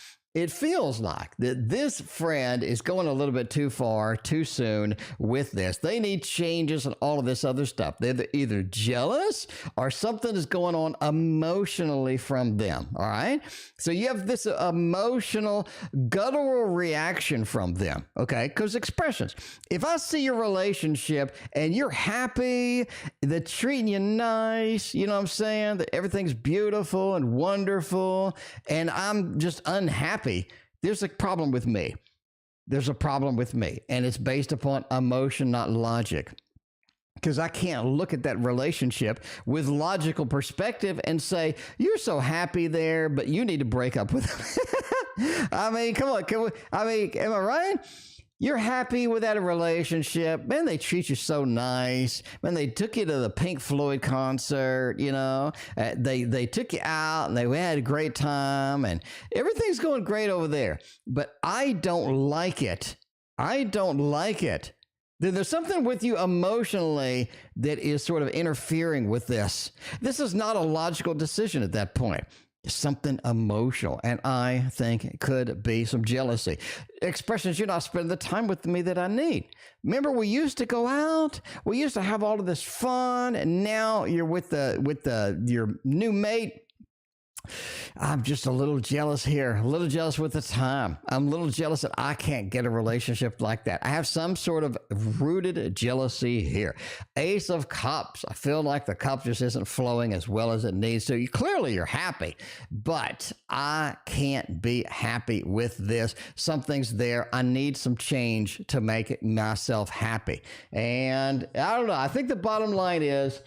B: that this friend is going a little bit too far, too soon with this. They need changes and all of this other stuff. They're either jealous or something is going on emotionally from them, all right? So you have this emotional, guttural reaction from them, okay? Because expressions. If I see your relationship and you're happy, they're treating you nice, you know what I'm saying? That everything's beautiful and wonderful, and I'm just unhappy. There's a problem with me. There's a problem with me. And it's based upon emotion, not logic. Because I can't look at that relationship with logical perspective and say, you're so happy there, but you need to break up with him. I mean, come on. Am I right? You're happy with that relationship. Man, they treat you so nice. Man, they took you to the Pink Floyd concert, you know. They took you out and they had a great time and everything's going great over there. But I don't like it. I don't like it. There's something with you emotionally that is sort of interfering with this. This is not a logical decision at that point. Something emotional, and I think it could be some jealousy. Expressions, you're not spending the time with me that I need. Remember, we used to go out, we used to have all of this fun, and now you're with your new mate. I'm just a little jealous here, a little jealous with the time. I'm a little jealous that I can't get a relationship like that. I have some sort of rooted jealousy here. Ace of Cups. I feel like the cup just isn't flowing as well as it needs to. Clearly you're happy, but I can't be happy with this. Something's there. I need some change to make myself happy. And I don't know. I think the bottom line is,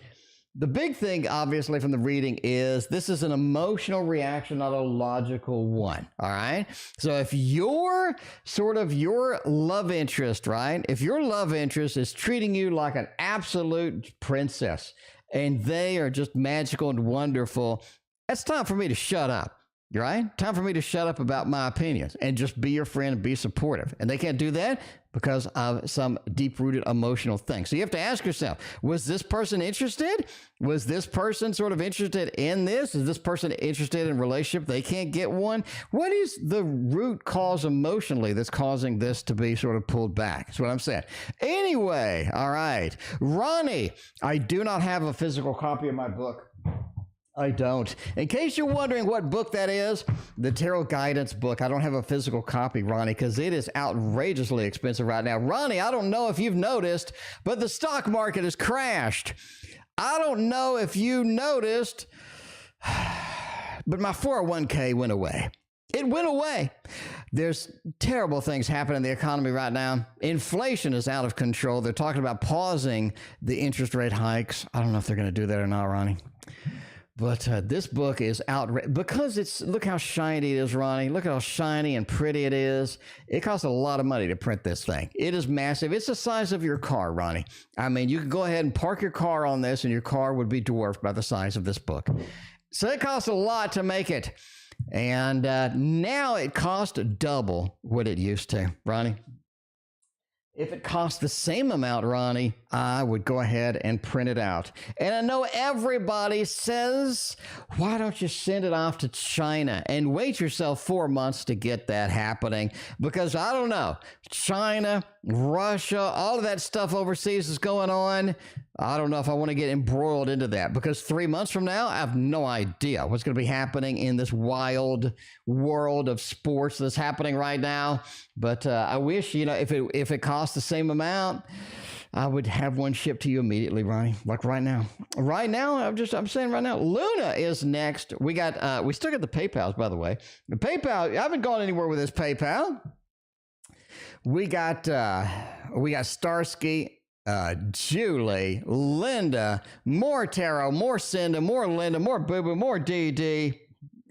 B: the big thing, obviously, from the reading is this is an emotional reaction, not a logical one, all right? So if your love interest, right? If your love interest is treating you like an absolute princess and they are just magical and wonderful, it's time for me to shut up. Right? Time for me to shut up about my opinions and just be your friend and be supportive. And they can't do that because of some deep-rooted emotional thing. So you have to ask yourself, was this person interested? Was this person sort of interested in this? Is this person interested in a relationship? They can't get one. What is the root cause emotionally that's causing this to be sort of pulled back? That's what I'm saying. Anyway, all right. Ronnie, I do not have a physical copy of my book. I don't. In case you're wondering what book that is, the Tarot Guidance book. I don't have a physical copy, Ronnie, because it is outrageously expensive right now. Ronnie, I don't know if you've noticed, but the stock market has crashed. I don't know if you noticed, but my 401k went away. It went away. There's terrible things happening in the economy right now. Inflation is out of control. They're talking about pausing the interest rate hikes. I don't know if they're going to do that or not, Ronnie. But this book is outrageous because it's, look how shiny it is, Ronnie. Look how shiny and pretty it is. It costs a lot of money to print this thing. It is massive. It's the size of your car, Ronnie. I mean, you could go ahead and park your car on this and your car would be dwarfed by the size of this book. So it costs a lot to make it. And now it costs double what it used to, Ronnie. If it cost the same amount, Ronnie, I would go ahead and print it out. And I know everybody says, why don't you send it off to China and wait yourself 4 months to get that happening? Because I don't know, China, Russia, all of that stuff overseas is going on. I don't know if I want to get embroiled into that because 3 months from now, I have no idea what's going to be happening in this wild world of sports that's happening right now. But I wish, you know, if it costs the same amount, I would have one shipped to you immediately, Ronnie. Like right now. Right now, I'm saying right now, Luna is next. We still got the PayPals, by the way. The PayPal, I haven't gone anywhere with this PayPal. We got Starsky, Julie, Linda, more Tarot, more Cinda, more Linda, more BooBoo, more DD.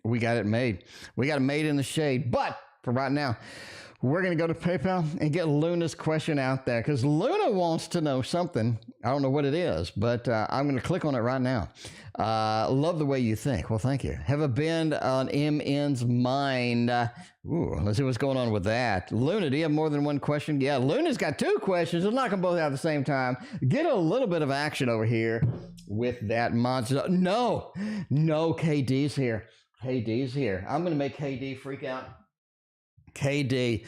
B: We got it made. We got it made in the shade. But for right now, we're going to go to PayPal and get Luna's question out there because Luna wants to know something. I don't know what it is, but I'm going to click on it right now. Love the way you think. Well, thank you. Have a bend on MN's mind. Ooh, let's see what's going on with that. Luna, do you have more than one question? Yeah, Luna's got two questions. Let's knock them both out at the same time. Get a little bit of action over here with that monster. No, KD's here. KD's here. I'm going to make KD freak out. KD,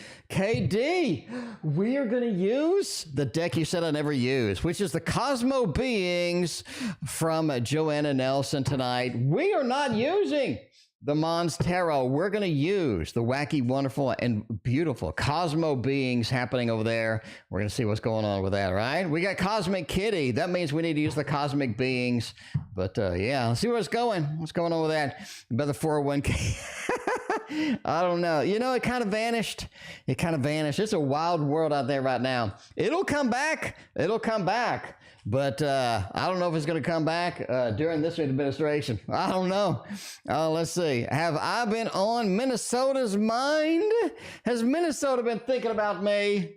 B: we are going to use the deck you said I never use, which is the Cosmo Beings from Joanna Nelson tonight. We are not using the Mons Tarot. We're going to use the wacky, wonderful, and beautiful Cosmo Beings happening over there. We're going to see what's going on with that, right? We got Cosmic Kitty. That means we need to use the Cosmic Beings. But yeah, let's see where it's going. What's going on with that? About the 401k. I don't know. You know, it kind of vanished. It's a wild world out there right now. It'll come back. But I don't know if it's going to come back during this administration. I don't know. Let's see. Have I been on Minnesota's mind? Has Minnesota been thinking about me?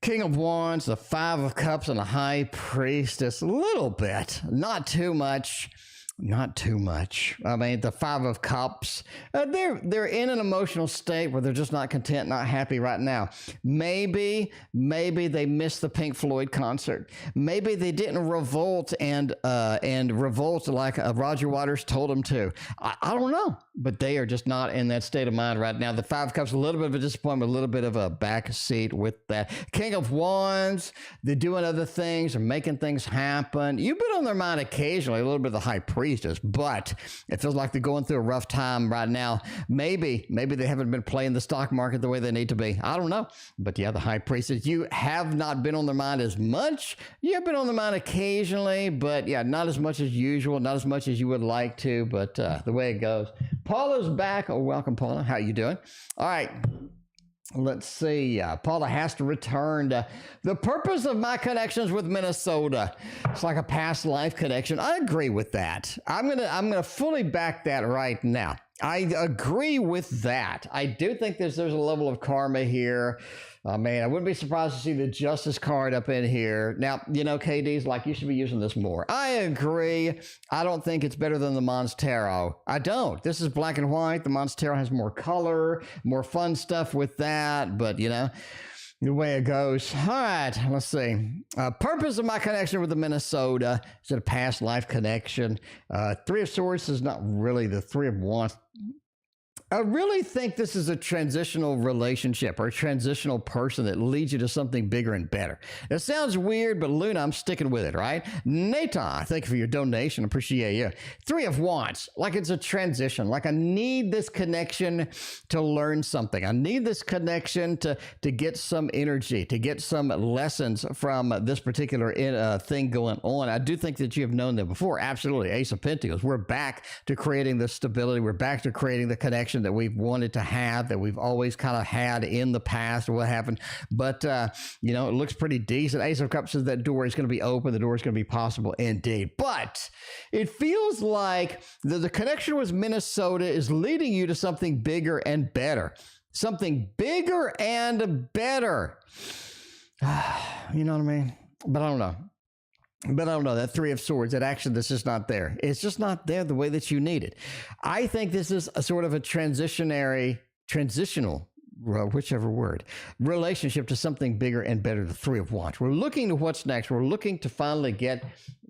B: King of Wands, the Five of Cups, and the High Priestess. A little bit. Not too much. I mean, the Five of Cups, they're in an emotional state where they're just not content, not happy right now. Maybe they missed the Pink Floyd concert. Maybe they didn't revolt and revolt like Roger Waters told them to. I don't know, but they are just not in that state of mind right now. The Five of Cups, a little bit of a disappointment, a little bit of a backseat with that. King of Wands, they're doing other things, they're making things happen. You've been on their mind occasionally, a little bit of the High Priestess, but it feels like they're going through a rough time right now. Maybe they haven't been playing the stock market the way they need to be. I don't know. But yeah, the High Priestess, you have not been on their mind as much. You have been on their mind occasionally, but yeah, not as much as usual, not as much as you would like to, but the way it goes. Paula's back. Oh, welcome, Paula. How you doing? All right. Let's see. Paula has to return to the purpose of my connections with Minnesota. It's like a past life connection. I agree with that. I'm gonna fully back that right now. I agree with that. I do think there's a level of karma here. Man, I wouldn't be surprised to see the Justice card up in here. Now, you know, KD's like, you should be using this more. I agree. I don't think it's better than the Mons Tarot. I don't. This is black and white. The Mons Tarot has more color, more fun stuff with that. But, you know, the way it goes. All right, let's see. Purpose of my connection with the Minnesota. Is it a past life connection? Three of Swords is not really the Three of Wands. I really think this is a transitional relationship or a transitional person that leads you to something bigger and better. It sounds weird, but Luna, I'm sticking with it, right? Natah, thank you for your donation. Appreciate you. 3 of Wands, like it's a transition. Like I need this connection to learn something. I need this connection to get some energy, to get some lessons from this particular thing going on. I do think that you have known them before. Absolutely. Ace of Pentacles. We're back to creating the stability. We're back to creating the connection that we've wanted to have, that we've always kind of had in the past or what happened. But, you know, it looks pretty decent. Ace of Cups says that door is going to be open. The door is going to be possible indeed. But it feels like the connection with Minnesota is leading you to something bigger and better. Something bigger and better. You know what I mean? But I don't know. That 3 of Swords, that action that's just not there. It's just not there the way that you need it. I think this is a sort of a transitional, whichever word, relationship to something bigger and better, the 3 of Wands. We're looking to what's next. We're looking to finally get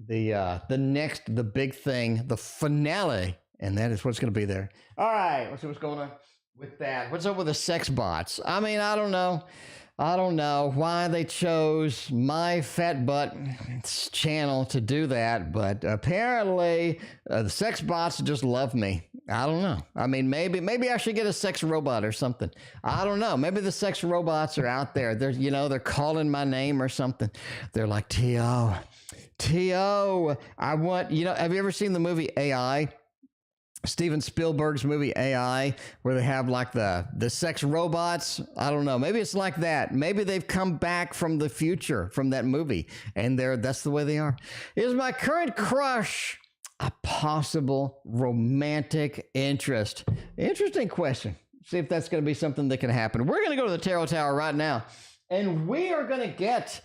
B: the next, the big thing, the finale, and that is what's going to be there. All right, let's see what's going on with that. What's up with the sex bots? I mean, I don't know why they chose my fat butt channel to do that, but apparently the sex bots just love me. I don't know. I mean, maybe I should get a sex robot or something. I don't know. Maybe the sex robots are out there. They're calling my name or something. They're like, T.O., I want, have you ever seen the movie AI? Steven Spielberg's movie AI, where they have like the sex robots. I don't know. Maybe it's like that. Maybe they've come back from the future from that movie, and that's the way they are. Is my current crush a possible romantic interest? Interesting question. See if that's going to be something that can happen. We're going to go to the Tarot Tower right now, and we are going to get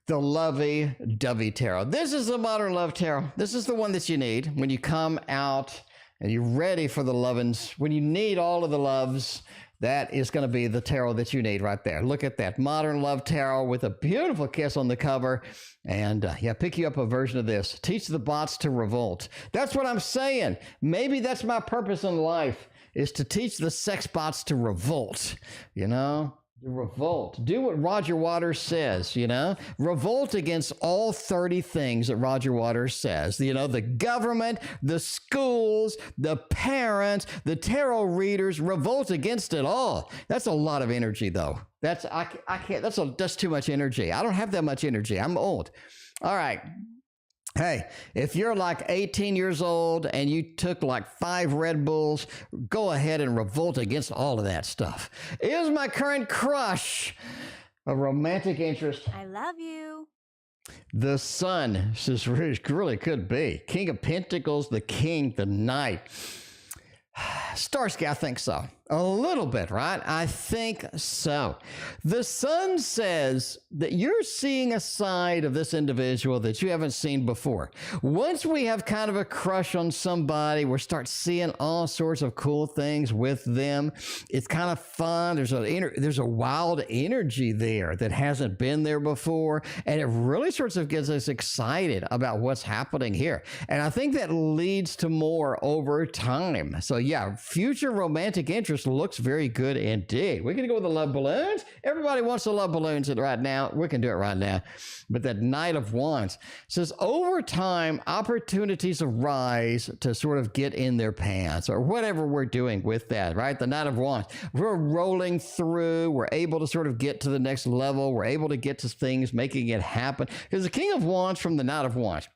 B: the lovey-dovey tarot. This is the modern love tarot. This is the one that you need when you come out and you're ready for the lovin's, when you need all of the loves. That is going to be the tarot that you need right there. Look at that modern love tarot with a beautiful kiss on the cover. And pick you up a version of this. Teach the bots to revolt. That's what I'm saying. Maybe that's my purpose in life, is to teach the sex bots to revolt, Revolt. Do what Roger Waters says, Revolt against all 30 things that Roger Waters says. The government, the schools, the parents, the tarot readers, revolt against it all. That's a lot of energy, though. I can't. That's too much energy. I don't have that much energy. I'm old. All right. Hey, if you're like 18 years old and you took like 5 Red Bulls, go ahead and revolt against all of that stuff. Is my current crush a romantic interest?
C: I love you.
B: The Sun says really could be. King of Pentacles, the King, the Knight. Starsky, I think so. A little bit, right? I think so. The Sun says that you're seeing a side of this individual that you haven't seen before. Once we have kind of a crush on somebody, we start seeing all sorts of cool things with them. It's kind of fun. There's a wild energy there that hasn't been there before, and it really sort of gets us excited about what's happening here. And I think that leads to more over time. So yeah, future romantic interest looks very good indeed. We're going to go with the love balloons. Everybody wants the love balloons right now. We can do it right now. But that Knight of Wands says, over time, opportunities arise to sort of get in their pants or whatever we're doing with that, right? The Knight of Wands. We're rolling through. We're able to sort of get to the next level. We're able to get to things, making it happen. Because the King of Wands from the Knight of Wands.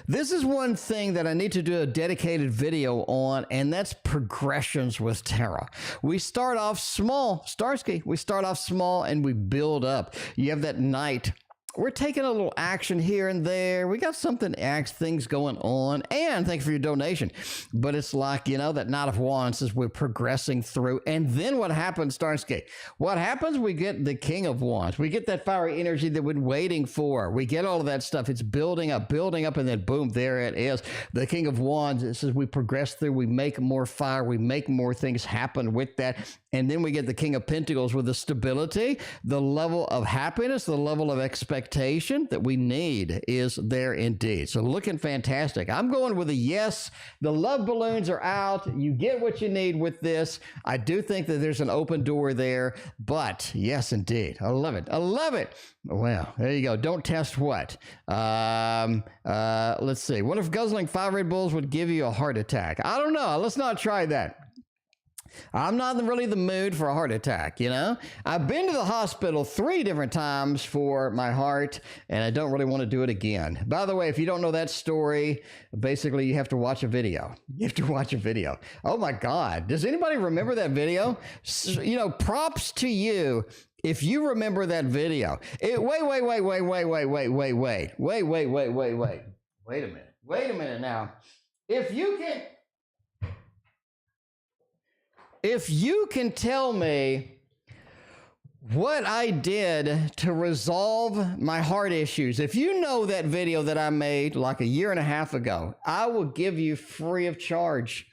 B: This is one thing that I need to do a dedicated video on, and that's progressions with tarot. We start off small, Starsky. We start off small and we build up. You have that Knight. We're taking a little action here and there. We got things going on. And thank you for your donation. But it's like, that Knight of Wands as we're progressing through. And then what happens, Starsky? What happens? We get the King of Wands. We get that fiery energy that we've been waiting for. We get all of that stuff. It's building up, and then boom, there it is. The King of Wands. It says we progress through. We make more fire. We make more things happen with that. And then we get the King of Pentacles with the stability, the level of happiness, the level of expectation that we need is there indeed. So looking fantastic. I'm going with a yes. The love balloons are out. You get what you need with this. I do think that there's an open door there, but yes, indeed. I love it. I love it. Well, there you go. Don't test what? Let's see. What if guzzling 5 Red Bulls would give you a heart attack? I don't know. Let's not try that. I'm not really the mood for a heart attack, you know? I've been to the hospital 3 different times for my heart, and I don't really want to do it again. By the way, if you don't know that story, basically you have to watch a video. You have to watch a video. Oh my God. Does anybody remember that video? You know, props to you if you remember that video. Wait a minute now. If you can tell me what I did to resolve my heart issues, if you know that video that I made like a year and a half ago, I will give you free of charge.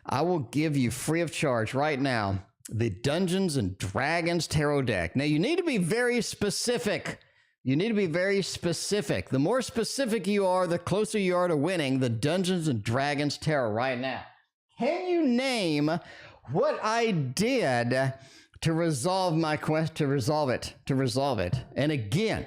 B: I will give you free of charge right now the Dungeons and Dragons tarot deck. Now, you need to be very specific. You need to be very specific. The more specific you are, the closer you are to winning the Dungeons and Dragons tarot right now. Can you name what I did to resolve my quest, to resolve it? And again,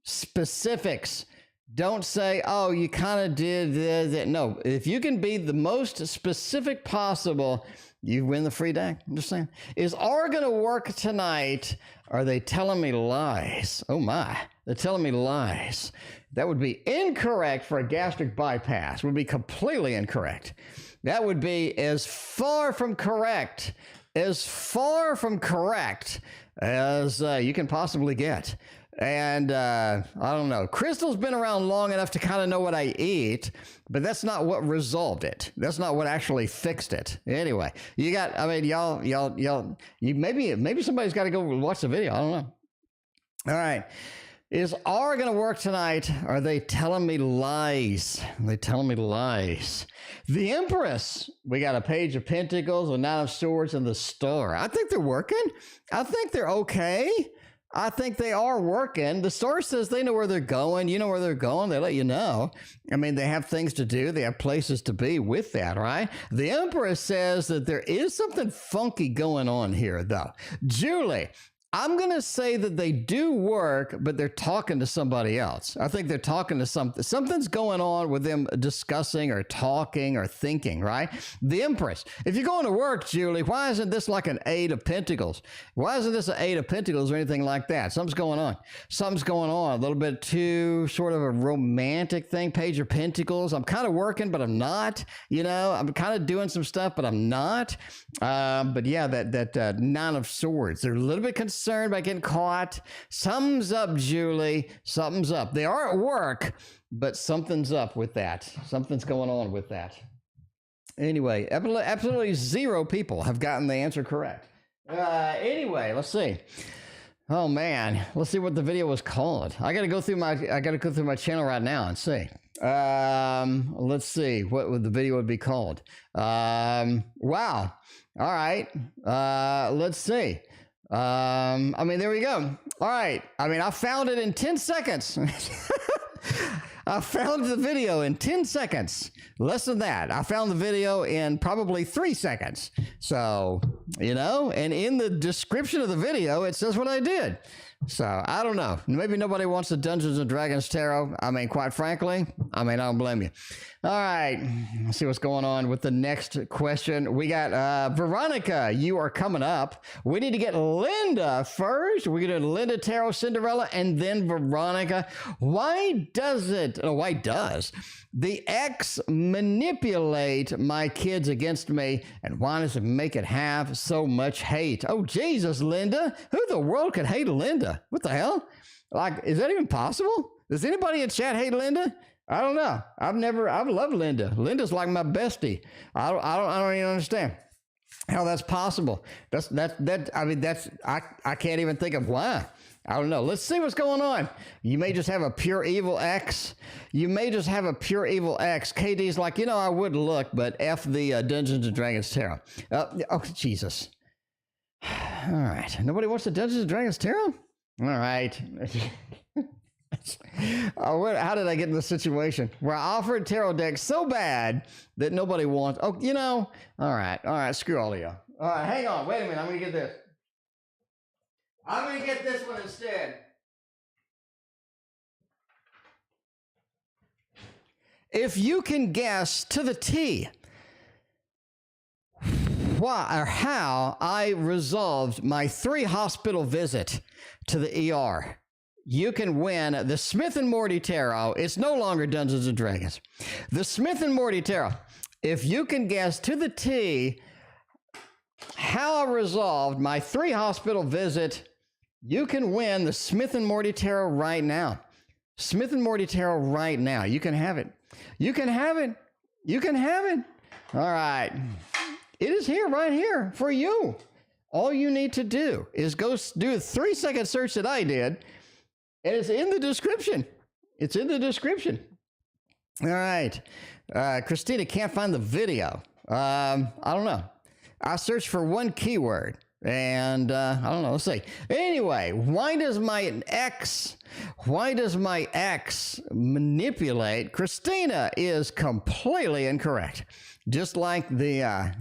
B: specifics. Don't say, oh, you kind of did that. No, if you can be the most specific possible, you win the free deck. I'm just saying. Is R going to work tonight? Are they telling me lies? Oh my, they're telling me lies. That would be incorrect for a gastric bypass. Would be completely incorrect. That would be as far from correct as you can possibly get. And I don't know. Crystal's been around long enough to kind of know what I eat, but that's not what resolved it. That's not what actually fixed it. Anyway, you got, I mean, y'all, maybe somebody's got to go watch the video. I don't know. All right. Is R going to work tonight? Are they telling me lies? Are they telling me lies? The Empress. We got a Page of Pentacles, a 9 of Swords, and the Star. I think they're working. I think they're okay. I think they are working. The Star says they know where they're going. You know where they're going. They let you know. I mean, they have things to do. They have places to be with that, right? The Empress says that there is something funky going on here, though. Julie, I'm going to say that they do work, but they're talking to somebody else. I think they're talking to something's going on with them discussing or talking or thinking, right? The Empress. If you're going to work, Julie, why isn't this like an 8 of Pentacles? Why isn't this an 8 of Pentacles or anything like that? Something's going on. Something's going on. A little bit too sort of a romantic thing. Page of Pentacles. I'm kind of working, but I'm not. You know, I'm kind of doing some stuff, but I'm not. But yeah, that 9 of Swords. They're a little bit concerned about getting caught. Something's up, Julie. Something's up. They are at work, but something's up with that. Something's going on with that. Anyway, absolutely 0 people have gotten the answer correct. Anyway, let's see. Oh man, let's see what the video was called. I gotta go through my channel right now and see. Let's see what the video would be called. Wow. All right. Let's see. I mean, there we go. All right. I mean, I found it in 10 seconds. I found the video in 10 seconds. Less than that. I found the video in probably 3 seconds. So, you know, and in the description of the video, it says what I did. So, I don't know. Maybe nobody wants the Dungeons and Dragons tarot. I mean, quite frankly, I don't blame you. All right. Let's see what's going on with the next question. We got Veronica. You are coming up. We need to get Linda first. We're going to do Linda, Tarot, Cinderella, and then Veronica. Why does the ex manipulate my kids against me, and why does it make it have so much hate? Oh, Jesus, Linda. Who the world could hate Linda? What the hell? Like, is that even possible? Does anybody in chat hate Linda? I don't know. I've loved Linda. Linda's like my bestie. I don't even understand how that's possible. I can't even think of why. I don't know. Let's see what's going on. You may just have a pure evil ex. KD's like, you know, I would look, but F the Dungeons and Dragons tarot. Oh, Jesus. All right. Nobody wants the Dungeons and Dragons Tarot? All right. How did I get in this situation where I offered tarot decks so bad that nobody wants? Oh, you know. All right. Screw all of you. All right, hang on. Wait a minute. I'm going to get this. I'm going to get this one instead. If you can guess to the T why or how I resolved my 3 hospital visit to the ER, you can win the Smith & Morty Tarot. It's no longer Dungeons & Dragons. The Smith & Morty Tarot. If you can guess to the T how I resolved my 3 hospital visit, you can win the Smith & Morty Tarot right now. Smith & Morty Tarot right now. You can have it. You can have it. You can have it. All right. It is here, right here for you. All you need to do is go do a 3-second search that I did, and it's in the description. It's in the description. All right. Christina can't find the video. I don't know. I searched for one keyword, and I don't know. Let's see. Anyway, why does my ex manipulate? Christina is completely incorrect. Just like the,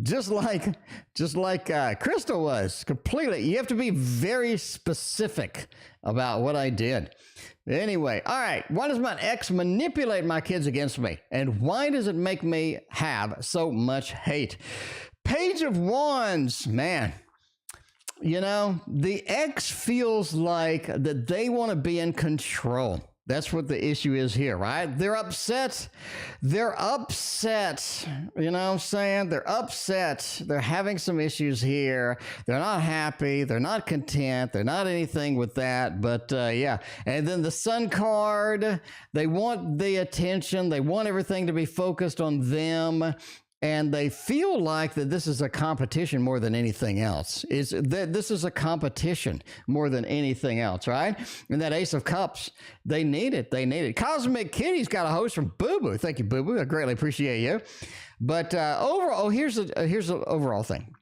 B: just like Crystal was completely. You have to be very specific about what I did. Anyway, all right. Why does my ex manipulate my kids against me? And why does it make me have so much hate? Page of Wands, man. You know, the ex feels like that they want to be in control. That's what the issue is here, right? They're upset. They're upset. You know what I'm saying? They're upset. They're having some issues here. They're not happy. They're not content. They're not anything with that. But yeah. And then the Sun card, they want the attention. They want everything to be focused on them. And they feel like that this is a competition more than anything else. This is a competition more than anything else, right? And that Ace of Cups, they need it. They need it. Cosmic Kitty's got a host from BooBoo. Thank you, BooBoo. I greatly appreciate you. But overall, here's the overall thing.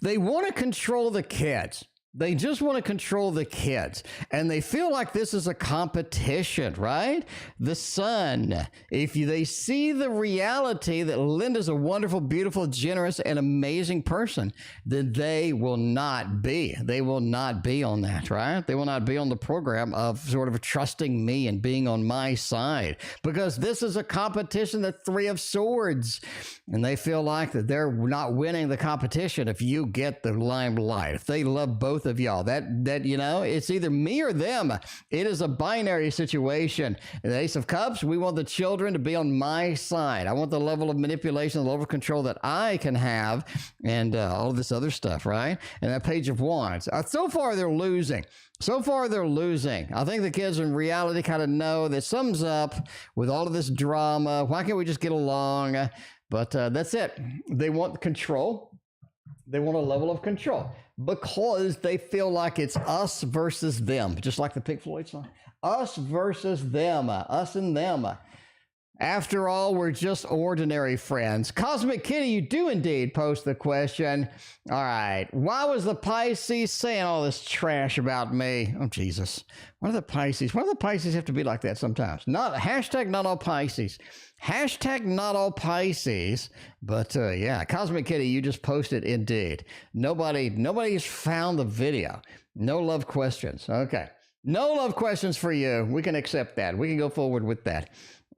B: They want to control the kids. They just want to control the kids, and they feel like this is a competition, right? The Sun, if they see the reality that Linda's a wonderful, beautiful, generous, and amazing person, then they will not be. They will not be on that, right? They will not be on the program of sort of trusting me and being on my side, because this is a competition, the 3 of Swords, and they feel like that they're not winning the competition if you get the limelight. If they love both of y'all, that you know, it's either me or them. It is a binary situation. In the Ace of Cups, we want the children to be on my side. I want the level of manipulation, the level of control that I can have, and all this other stuff, right? And that Page of Wands. So far, they're losing. So far, they're losing. I think the kids in reality kind of know that something's up with all of this drama. Why can't we just get along? But that's it. They want control. They want a level of control because they feel like it's us versus them, just like the Pink Floyd song. Us versus them, us and them. After all, we're just ordinary friends. Cosmic Kitty, you do indeed post the question. All right. Why was the Pisces saying all this trash about me? Oh, Jesus. Why do the Pisces have to be like that sometimes? Hashtag not all Pisces. Hashtag not all Pisces. But yeah, Cosmic Kitty, you just posted indeed. Nobody's found the video. No love questions. Okay. No love questions for you. We can accept that. We can go forward with that.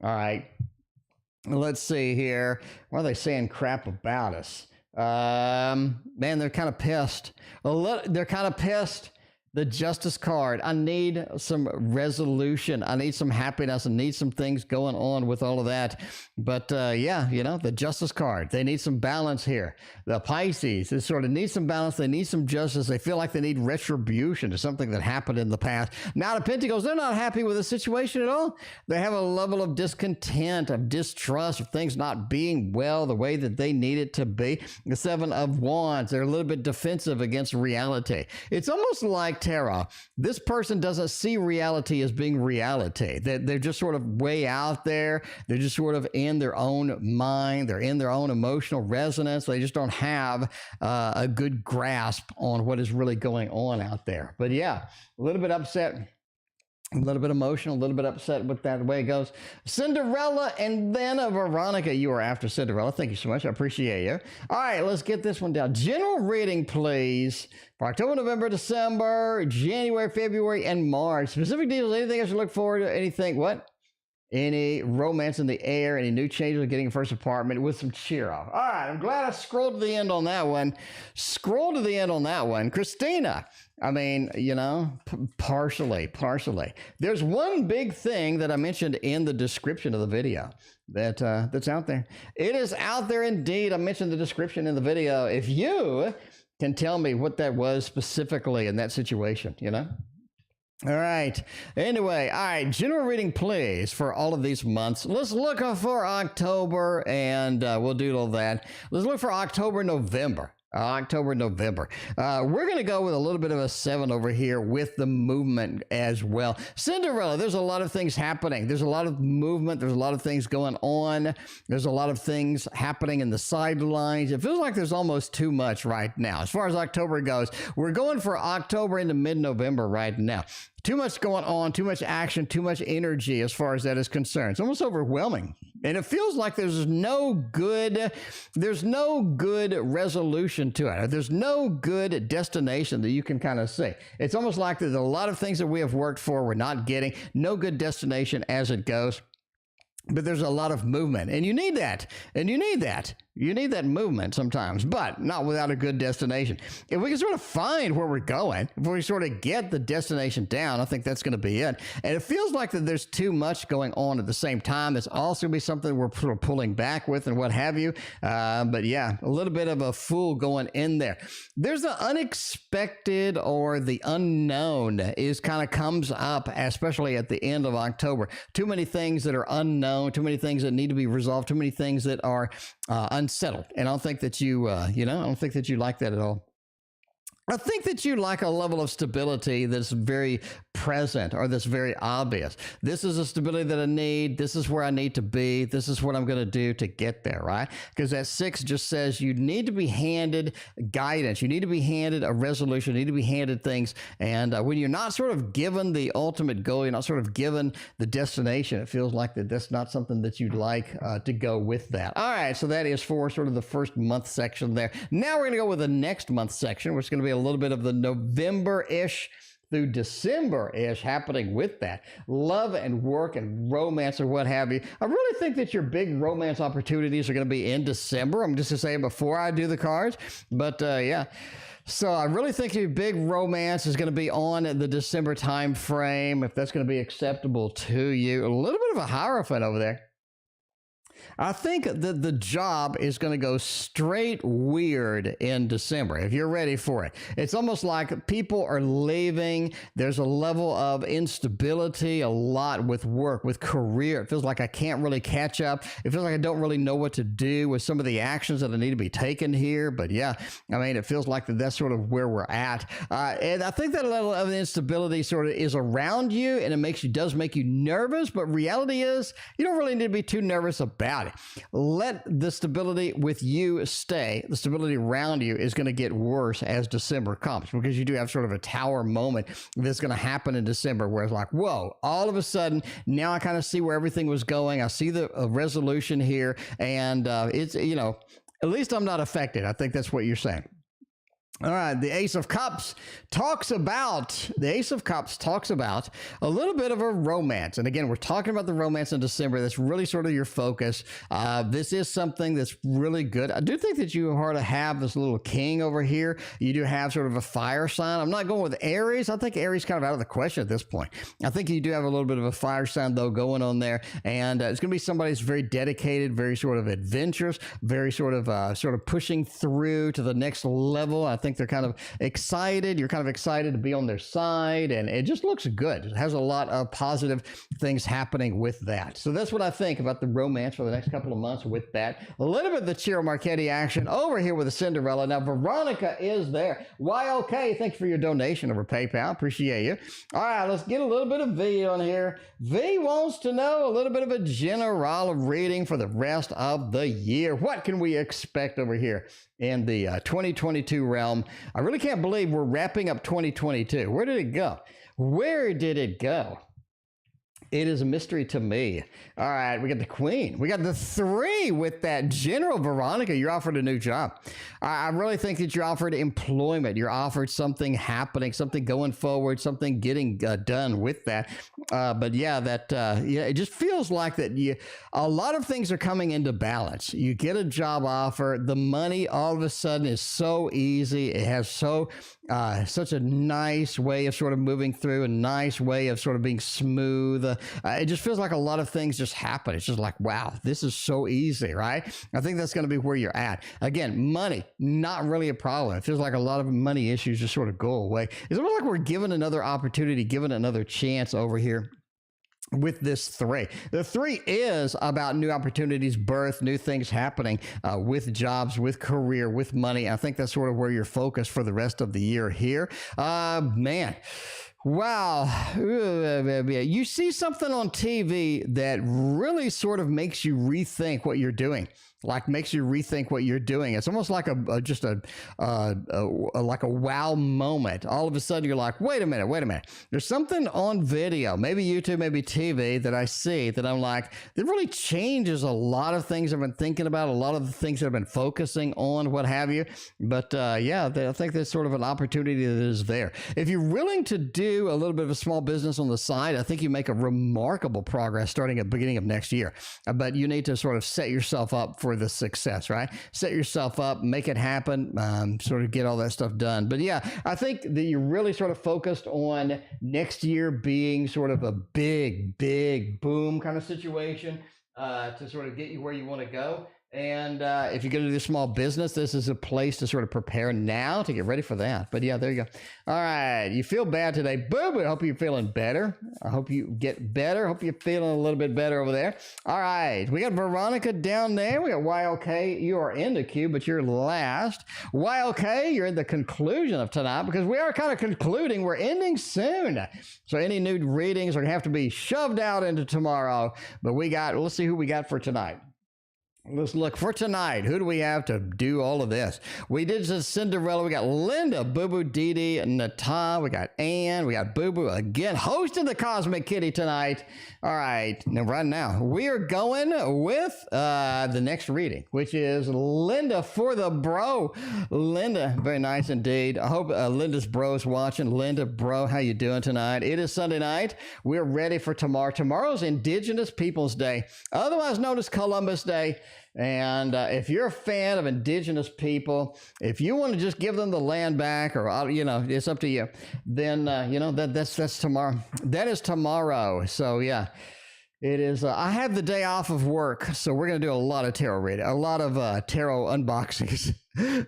B: All right. Let's see here. Why are they saying crap about us? Man, they're kind of pissed. They're kind of pissed. The Justice card. I need some resolution. I need some happiness. I need some things going on with all of that. But yeah, you know, the Justice card. They need some balance here. The Pisces, they sort of need some balance. They need some justice. They feel like they need retribution to something that happened in the past. Now the Pentacles, they're not happy with the situation at all. They have a level of discontent, of distrust, of things not being well the way that they need it to be. The Seven of Wands, they're a little bit defensive against reality. It's almost like tarot, this person doesn't see reality as being reality. They're just sort of way out there. They're just sort of in their own mind. They're in their own emotional resonance. They just don't have a good grasp on what is really going on out there. But yeah, a little bit upset, a little bit emotional, a little bit upset with that, the way it goes. Cinderella and then Veronica. You are after Cinderella. Thank you so much. I appreciate you. All right, let's get this one down. General reading, please, for October, November, December, January, February, and March. Specific details, anything I should look forward to, anything, what? Any romance in the air, any new changes of getting a first apartment with some cheer off. All right, I'm glad I scrolled to the end on that one. Scroll to the end on that one. Christina, I mean, you know, partially. There's one big thing that I mentioned in the description of the video that's out there. It is out there indeed. I mentioned the description in the video. If you can tell me what that was specifically in that situation, you know? All right. Anyway, all right. General reading, please, for all of these months. Let's look for October, and we'll do all that. Let's look for October, November. November. We're going to go with a little bit of a 7 over here with the movement as well. Cinderella, there's a lot of things happening. There's a lot of movement. There's a lot of things going on. There's a lot of things happening in the sidelines. It feels like there's almost too much right now. As far as October goes, we're going for October into mid-November right now. Too much going on, too much action, too much energy as far as that is concerned. It's almost overwhelming. And it feels like there's no good resolution to it. There's no good destination that you can kind of see. It's almost like there's a lot of things that we have worked for we're not getting. No good destination as it goes. But there's a lot of movement, and you need that, and you need that. You need that movement sometimes, but not without a good destination. If we can sort of find where we're going, if we sort of get the destination down, I think that's going to be it. And it feels like that there's too much going on at the same time. It's also going to be something we're sort of pulling back with and what have you. But yeah, a little bit of a fool going in there. There's the unexpected or the unknown is kind of comes up, especially at the end of October. Too many things that are unknown, too many things that need to be resolved, too many things that are unsettled. And I don't think that you, I don't think that you like that at all. I think that you like a level of stability that's very present or that's very obvious. This is a stability that I need. This is where I need to be. This is what I'm going to do to get there, right? Because that 6 just says you need to be handed guidance. You need to be handed a resolution. You need to be handed things. And when you're not sort of given the ultimate goal, you're not sort of given the destination, it feels like that's not something that you'd like to go with that. All right, so that is for sort of the first month section there. Now we're going to go with the next month section, which is going to be a little bit of the November-ish through December-ish happening with that. Love and work and romance or what have you. I really think that your big romance opportunities are going to be in December. I'm just going to say it before I do the cards. But yeah. So I really think your big romance is going to be on the December time frame, if that's going to be acceptable to you. A little bit of a Hierophant over there. I think that the job is going to go straight weird in December, if you're ready for it. It's almost like people are leaving. There's a level of instability, a lot with work, with career. It feels like I can't really catch up. It feels like I don't really know what to do with some of the actions that I need to be taken here. But yeah, I mean, it feels like that's sort of where we're at. And I think that level of instability sort of is around you, and it does make you nervous. But reality is, you don't really need to be too nervous about it. Let the stability with you stay. The stability around you is going to get worse as December comes, because you do have sort of a tower moment that's going to happen in December where it's like, whoa, all of a sudden, now I kind of see where everything was going. I see the resolution here, and it's, at least I'm not affected. I think that's what you're saying. All right, the Ace of Cups talks about a little bit of a romance. And again, we're talking about the romance in December. That's really sort of your focus. This is something that's really good. I do think that you are to have this little king over here. You do have sort of a fire sign. I'm not going with Aries. I think Aries is kind of out of the question at this point. I think you do have a little bit of a fire sign, though, going on there. And it's going to be somebody who's very dedicated, very sort of adventurous, very sort of pushing through to the next level. I think think they're kind of excited. You're kind of excited to be on their side, and it just looks good. It has a lot of positive things happening with that. So that's what I think about the romance for the next couple of months with that. A little bit of the Ciro Marchetti action over here with the Cinderella. Now, Veronica is there. YLK, thank you for your donation over PayPal. Appreciate you. All right, let's get a little bit of V on here. V wants to know a little bit of a general reading for the rest of the year. What can we expect over here in the 2022 realm? I really can't believe we're wrapping up 2022. Where did it go? Where did it go? It is a mystery to me. All right, we got the Queen. We got the 3 with that General. Veronica, you're offered a new job. I really think that you're offered employment. You're offered something happening, something going forward, something getting done with that. But yeah, it just feels like that a lot of things are coming into balance. You get a job offer. The money all of a sudden is so easy. It has such a nice way of sort of moving through, a nice way of sort of being smooth. It just feels like a lot of things just happen. It's just like, wow, this is so easy, right? I think that's going to be where you're at. Again, money, not really a problem. It feels like a lot of money issues just sort of go away. It's almost like we're given another opportunity, given another chance over here with this 3. The 3 is about new opportunities, birth, new things happening with jobs, with career, with money. I think that's sort of where you're focused for the rest of the year here. Man. Wow. You see something on TV that really sort of makes you rethink what you're doing. Like makes you rethink what you're doing. It's almost like just a wow moment. All of a sudden you're like, wait a minute. There's something on video, maybe YouTube, maybe TV that I see that I'm like, that really changes a lot of things I've been thinking about, a lot of the things that I've been focusing on, what have you. But yeah, I think there's sort of an opportunity that is there. If you're willing to do a little bit of a small business on the side, I think you make a remarkable progress starting at the beginning of next year. But you need to sort of set yourself up for the success, right? Set yourself up, make it happen, sort of get all that stuff done. But yeah, I think that you're really sort of focused on next year being sort of a big boom kind of situation to sort of get you where you want to go. And if you're going to do small business, this is a place to sort of prepare now to get ready for that. But yeah, there you go. All right. You feel bad today. BooBoo. I hope you're feeling better. I hope you get better. I hope you're feeling a little bit better over there. All right. We got Veronica down there. We got YLK. You are in the queue, but you're last. YLK, you're in the conclusion of tonight because we are kind of concluding. We're ending soon. So any new readings are going to have to be shoved out into tomorrow. But let's see who we got for tonight. Let's look for tonight. Who do we have to do all of this? We did Cinderella. We got Linda, BooBoo, Dee Dee, Natah. We got Ann. We got BooBoo again, hosting the Cosmic Kitty tonight. All right. Now, right now, we are going with the next reading, which is Linda for the bro. Linda, very nice indeed. I hope Linda's bro's watching. Linda, bro, how you doing tonight? It is Sunday night. We're ready for tomorrow. Tomorrow's Indigenous Peoples Day, otherwise known as Columbus Day. And if you're a fan of indigenous people, if you want to just give them the land back, or it's up to you, then that's tomorrow. That is tomorrow. So yeah, it is. I have the day off of work, so we're gonna do a lot of tarot reading, a lot of tarot unboxings,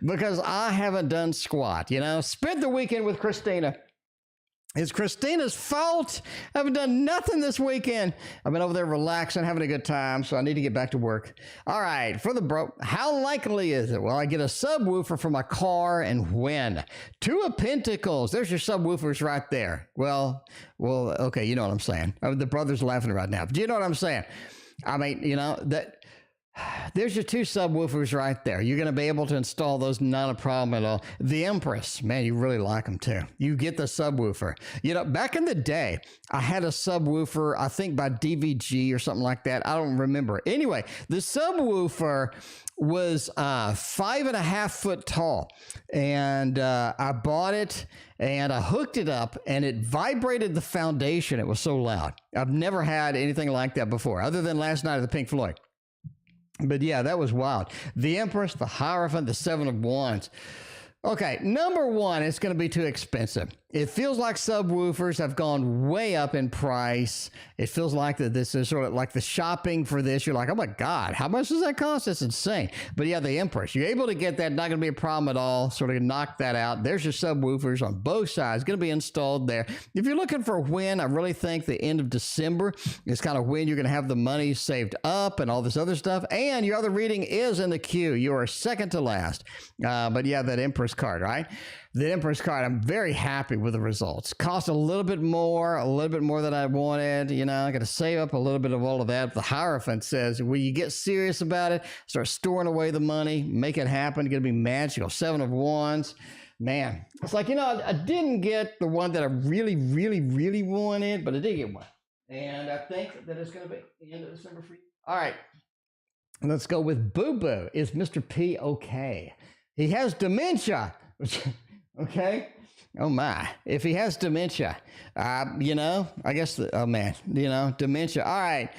B: because I haven't done squat. Spent the weekend with Christina. It's Christina's fault. I haven't done nothing this weekend. I've been over there relaxing, having a good time, so I need to get back to work. All right, for the bro, how likely is it? Well, I get a subwoofer for my car, and when? 2 of Pentacles. There's your subwoofers right there. Well, okay, you know what I'm saying. The brother's laughing right now. But you know what I'm saying? I mean, there's your 2 subwoofers right there. You're going to be able to install those, not a problem at all. The Empress, man, you really like them too. You get the subwoofer. Back in the day, I had a subwoofer, I think by DVG or something like that. I don't remember. Anyway, the subwoofer was 5.5 foot tall, and I bought it and I hooked it up, and it vibrated the foundation. It was so loud. I've never had anything like that before, other than last night at the Pink Floyd. But yeah, that was wild. The Empress, the Hierophant, the 7 of Wands. Okay, number 1, it's going to be too expensive. It feels like subwoofers have gone way up in price. It feels like that this is sort of like the shopping for this. You're like, oh my God, how much does that cost? That's insane. But yeah, the Empress, you're able to get that. Not going to be a problem at all. Sort of knock that out. There's your subwoofers on both sides. Going to be installed there. If you're looking for when, I really think the end of December is kind of when you're going to have the money saved up and all this other stuff. And your other reading is in the queue. You are second to last. But yeah, that Empress card, right? The Empress card, I'm very happy with the results. Cost a little bit more than I wanted. You know, I got to save up a little bit of all of that. The Hierophant says, when you get serious about it, start storing away the money, make it happen. It's going to be magical. 7 of Wands. Man, it's like, you know, I didn't get the one that I really, really, really wanted, but I did get one. And I think that it's going to be the end of December for you. All right. Let's go with BooBoo. Is Mr. P okay? He has dementia. Okay. Oh my. If he has dementia, you know, I guess, oh man, you know, dementia. All right.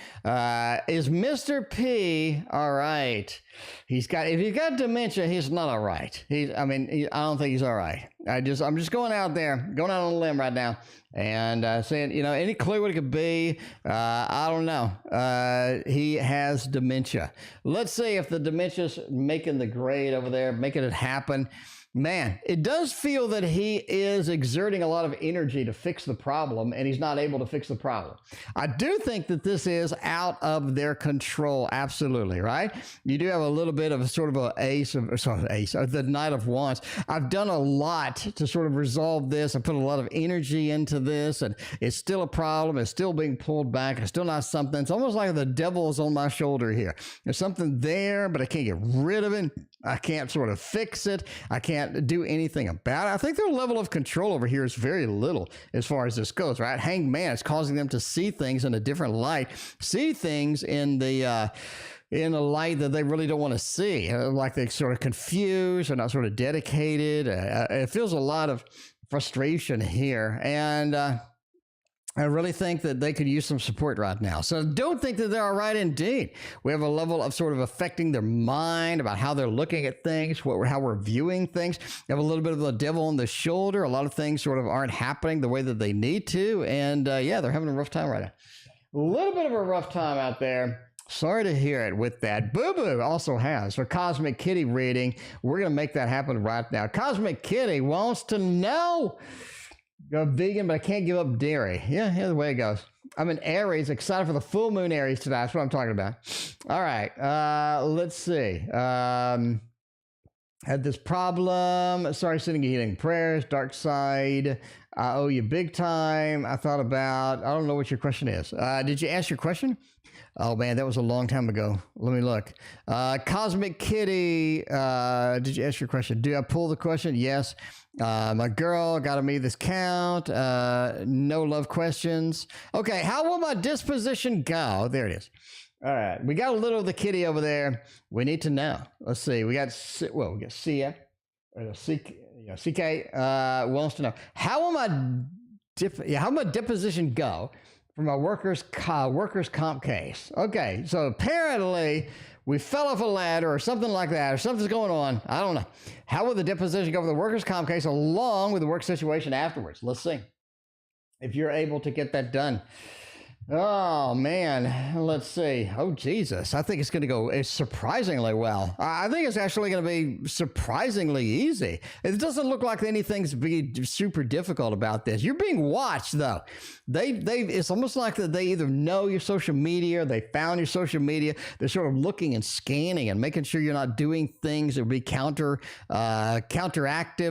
B: Is Mr. P all right? If he's got dementia, he's not all right. I don't think he's all right. I'm just going out on a limb right now and saying, you know, any clue what it could be? I don't know. He has dementia. Let's see if the dementia's making the grade over there, making it happen. Man, it does feel that he is exerting a lot of energy to fix the problem, and he's not able to fix the problem. I do think that this is out of their control, absolutely, right? You do have a little bit of a sort of the Knight of Wands. I've done a lot to sort of resolve this. I put a lot of energy into this, and it's still a problem. It's still being pulled back. It's still not something. It's almost like the devil is on my shoulder here. There's something there, but I can't get rid of it. I can't sort of fix it. I can't do anything about it. I think their level of control over here is very little as far as this goes, right? Hanged Man is causing them to see things in a different light, see things in a light that they really don't want to see, like they're sort of confused or not sort of dedicated. It feels a lot of frustration here. And I really think that they could use some support right now. So don't think that they're all right indeed. We have a level of sort of affecting their mind about how they're looking at things, how we're viewing things. You have a little bit of the devil on the shoulder. A lot of things sort of aren't happening the way that they need to. And yeah, they're having a rough time right now. A little bit of a rough time out there. Sorry to hear it with that. BooBoo also has her Cosmic Kitty reading. We're going to make that happen right now. Cosmic Kitty wants to know... Go vegan, but I can't give up dairy. Yeah, the way it goes. I'm in Aries, excited for the full moon Aries today. That's what I'm talking about. All right, let's see. Had this problem. Sorry, sending you healing prayers. Dark side. I owe you big time. I thought about, I don't know what your question is. Did you ask your question? Oh man, that was a long time ago. Let me look. Cosmic Kitty, did you ask your question? Do I pull the question? Yes. My girl got me this count. No love questions. Okay, how will my disposition go? There it is. All right, we got a little of the kitty over there. We need to know. Let's see. We got Cia, or CK wants to know how will my deposition go for my workers' comp case? Okay, so apparently we fell off a ladder or something like that, or something's going on. I don't know. How will the deposition go for the workers' comp case along with the work situation afterwards? Let's see if you're able to get that done. Oh, man. Let's see. Oh, Jesus. I think it's going to go surprisingly well. I think it's actually going to be surprisingly easy. It doesn't look like anything's be super difficult about this. You're being watched, though. It's almost like that they either know your social media, or they found your social media. They're sort of looking and scanning and making sure you're not doing things that would be counteractive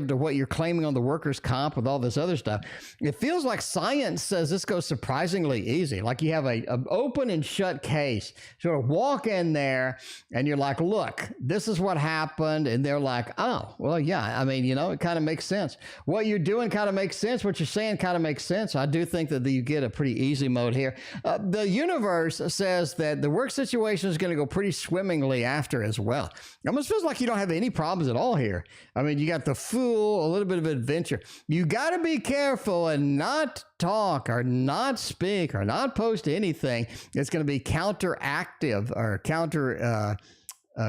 B: to what you're claiming on the workers' comp with all this other stuff. It feels like science says this goes surprisingly easy. Like you have a open and shut case. Sort of walk in there and you're like, look, this is what happened. And they're like, oh, well, yeah. I mean, you know, it kind of makes sense. What you're doing kind of makes sense. What you're saying kind of makes sense. I do think that you get a pretty easy mode here. The universe says that the work situation is going to go pretty swimmingly after as well. It almost feels like you don't have any problems at all here. I mean, you got the Fool, a little bit of adventure. You got to be careful and not talk or not speak or not post anything that's going to be counteractive or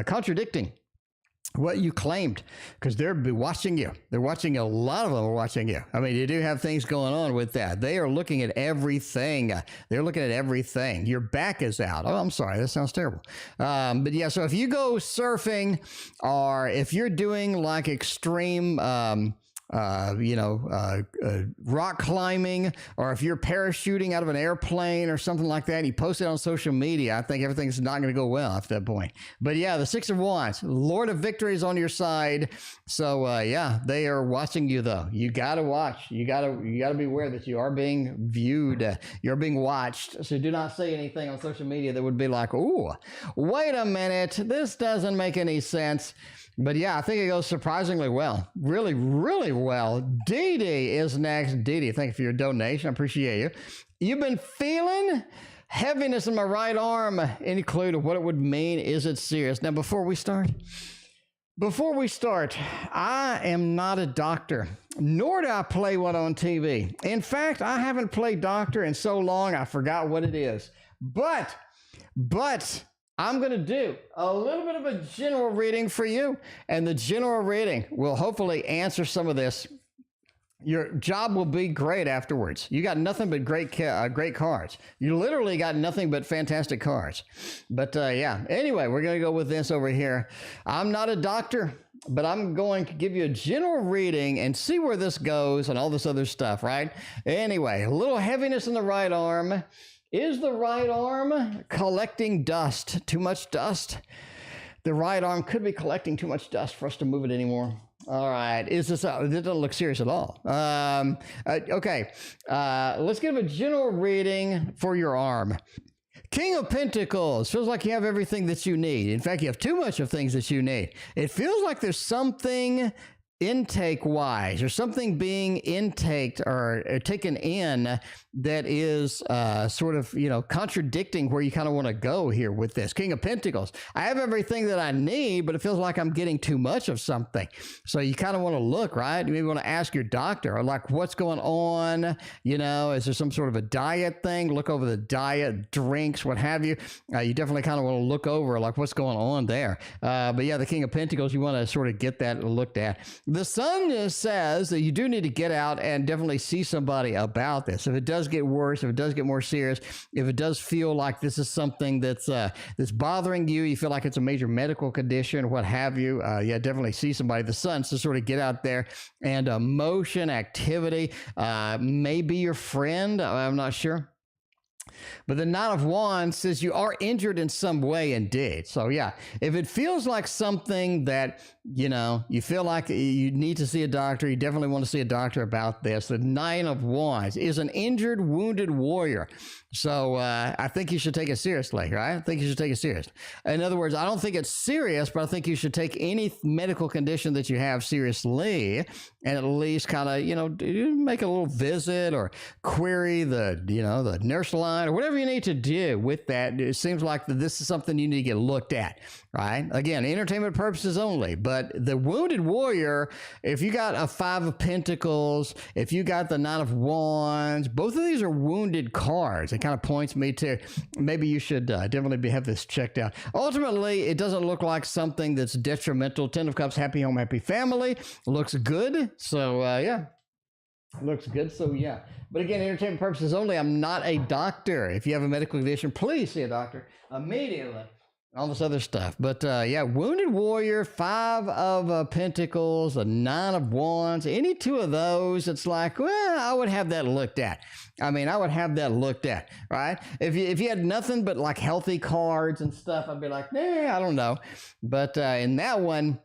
B: contradicting what you claimed, because they're watching you. They're watching you. A lot of them are watching you. I mean, you do have things going on with that. They are looking at everything. They're looking at everything. Your back is out. Oh, I'm sorry. That sounds terrible. But yeah, so if you go surfing, or if you're doing like extreme, rock climbing, or if you're parachuting out of an airplane or something like that, and you post it on social media, I think everything's not going to go well at that point. But yeah, the Six of Wands, Lord of Victory is on your side. So yeah, they are watching you though. You got to watch. You got to be aware that you are being viewed. You're being watched. So do not say anything on social media that would be like, "Ooh, wait a minute, this doesn't make any sense." But yeah, I think it goes surprisingly well. Really, really well. Dee Dee is next. Dee Dee, thank you for your donation. I appreciate you. You've been feeling heaviness in my right arm. Any clue to what it would mean? Is it serious? Now, before we start, I am not a doctor, nor do I play one on TV. In fact, I haven't played doctor in so long, I forgot what it is. But I'm going to do a little bit of a general reading for you, and the general reading will hopefully answer some of this. Your job will be great afterwards. You got nothing but great cards. You literally got nothing but fantastic cards. But yeah, anyway, we're going to go with this over here. I'm not a doctor, but I'm going to give you a general reading and see where this goes and all this other stuff, right? Anyway, a little heaviness in the right arm. Is the right arm collecting dust? Too much dust? The right arm could be collecting too much dust for us to move it anymore. All right. Is this? This doesn't look serious at all. Okay. Let's give a general reading for your arm. King of Pentacles. Feels like you have everything that you need. In fact, you have too much of things that you need. It feels like there's something intake wise, or something being intaked or taken in that is sort of, contradicting where you kind of want to go here with this. King of Pentacles. I have everything that I need, but it feels like I'm getting too much of something. So you kind of want to look, right? You maybe want to ask your doctor, or like, what's going on? Is there some sort of a diet thing? Look over the diet, drinks, what have you. You definitely kind of want to look over like what's going on there. But yeah, the King of Pentacles, you want to sort of get that looked at. The Sun says that you do need to get out and definitely see somebody about this. If it does get worse, if it does get more serious, if it does feel like this is something that's bothering you, you feel like it's a major medical condition, what have you, yeah, definitely see somebody. The Sun to sort of get out there and motion, activity, maybe your friend, I'm not sure. But the Knight of Wands says you are injured in some way indeed. So yeah, if it feels like something that, you feel like you need to see a doctor, you definitely want to see a doctor about this. The Knight of Wands is an injured, wounded warrior. So I think you should take it seriously, right? I think you should take it serious. In other words, I don't think it's serious, but I think you should take any medical condition that you have seriously, and at least kind of, make a little visit or query the nurse line or whatever you need to do with that. It seems like this is something you need to get looked at, right? Again, entertainment purposes only. But the wounded warrior, if you got a Five of Pentacles, if you got the Knight of Wands, both of these are wounded cards. It kind of points me to maybe you should definitely have this checked out. Ultimately, it doesn't look like something that's detrimental. Ten of Cups, happy home, happy family. Looks good. So, yeah. Looks good. So, yeah. But again, entertainment purposes only. I'm not a doctor. If you have a medical condition, please see a doctor immediately. All this other stuff. But yeah, wounded warrior, Five of Pentacles, a Nine of Wands, any two of those, it's like, well, I would have that looked at. I mean, I would have that looked at, right? If you had nothing but like healthy cards and stuff, I'd be like, I don't know. But in that one,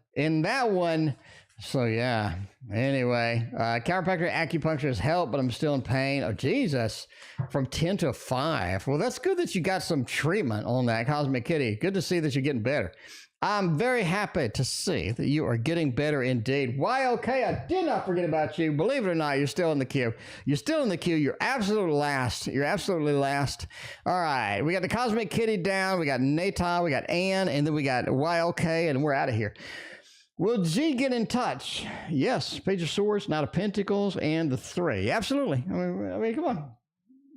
B: so yeah. Anyway, chiropractor, acupuncturist help, but I'm still in pain. Oh, Jesus. From 10 to 5. Well, that's good that you got some treatment on that, Cosmic Kitty. Good to see that you're getting better. I'm very happy to see that you are getting better indeed. Why, okay, I did not forget about you. Believe it or not, you're still in the queue. You're still in the queue. You're absolutely last. You're absolutely last. All right. We got the Cosmic Kitty down. We got Natah. We got Ann. And then we got YLK. And we're out of here. Will G get in touch? Yes. Page of Swords, Knight of Pentacles, and the 3. Absolutely. I mean, come on.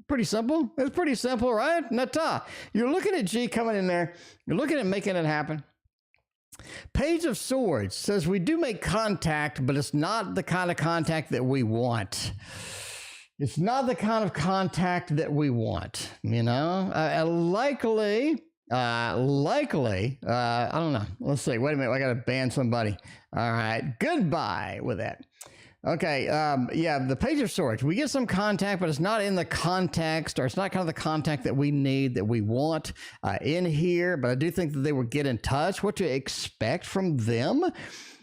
B: Pretty simple. It's pretty simple, right? Natah, you're looking at G coming in there. You're looking at making it happen. Page of Swords says we do make contact, but it's not the kind of contact that we want. It's not the kind of contact that we want, you know? Likely, I don't know. Let's see. Wait a minute. I got to ban somebody. All right. Goodbye with that. Okay. Yeah, the Page of Swords. We get some contact, but it's not in the context, or it's not kind of the contact that we need, that we want in here. But I do think that they will get in touch. What to expect from them?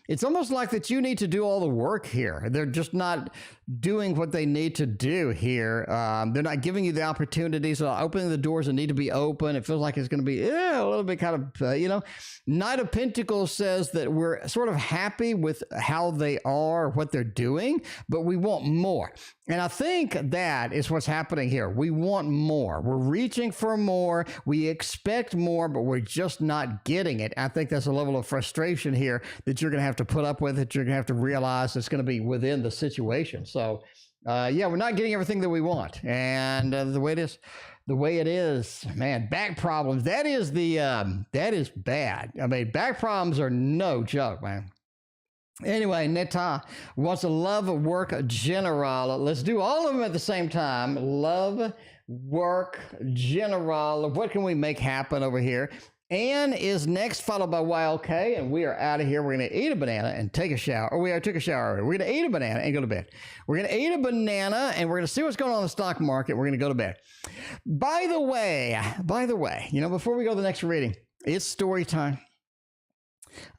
B: It's almost like that you need to do all the work here. They're just not doing what they need to do here. They're not giving you the opportunities, opening the doors that need to be open. It feels like it's going to be a little bit kind of, you know. Knight of Pentacles says that we're sort of happy with how they are, what they're doing, but we want more. And I think that is what's happening here. We want more. We're reaching for more. We expect more, but we're just not getting it. I think that's a level of frustration here that you're going to have to put up with, that you're going to have to realize it's going to be within the situation. So, yeah, we're not getting everything that we want. And the way it is, man, back problems, that is bad. I mean, back problems are no joke, man. Anyway, Natah wants a love, work, general. Let's do all of them at the same time. Love, work, general. What can we make happen over here? Anne is next, followed by YLK, and we are out of here. We're going to eat a banana and take a shower. Or we already took a shower already. We're going to eat a banana and go to bed. We're going to eat a banana, and we're going to see what's going on in the stock market. We're going to go to bed. By the way, you know, before we go to the next reading, it's story time.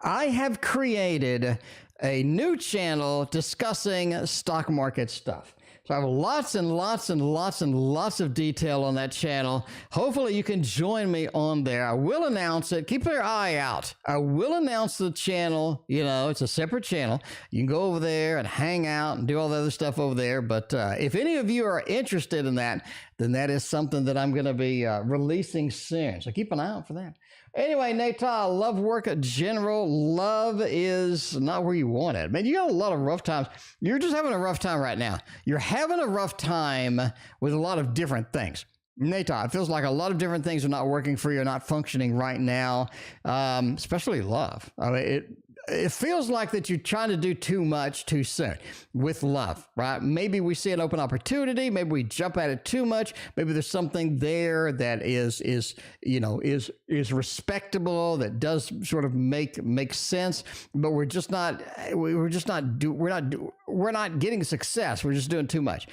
B: I have created a new channel discussing stock market stuff. So I have lots and lots and lots and lots of detail on that channel. Hopefully you can join me on there. I will announce it. Keep your eye out. I will announce the channel. You know, it's a separate channel. You can go over there and hang out and do all the other stuff over there. But if any of you are interested in that, then that is something that I'm going to be releasing soon. So keep an eye out for that. Anyway, Natah, love, work, general. Love is not where you want it. Man, you got a lot of rough times. You're just having a rough time right now. You're having a rough time with a lot of different things. Natah, it feels like a lot of different things are not working for you, are not functioning right now, especially love. I mean, it feels like that you're trying to do too much too soon with love, right? Maybe we see an open opportunity. Maybe we jump at it too much. Maybe there's something there that is respectable, that does sort of make sense, but we're not getting success. We're just doing too much.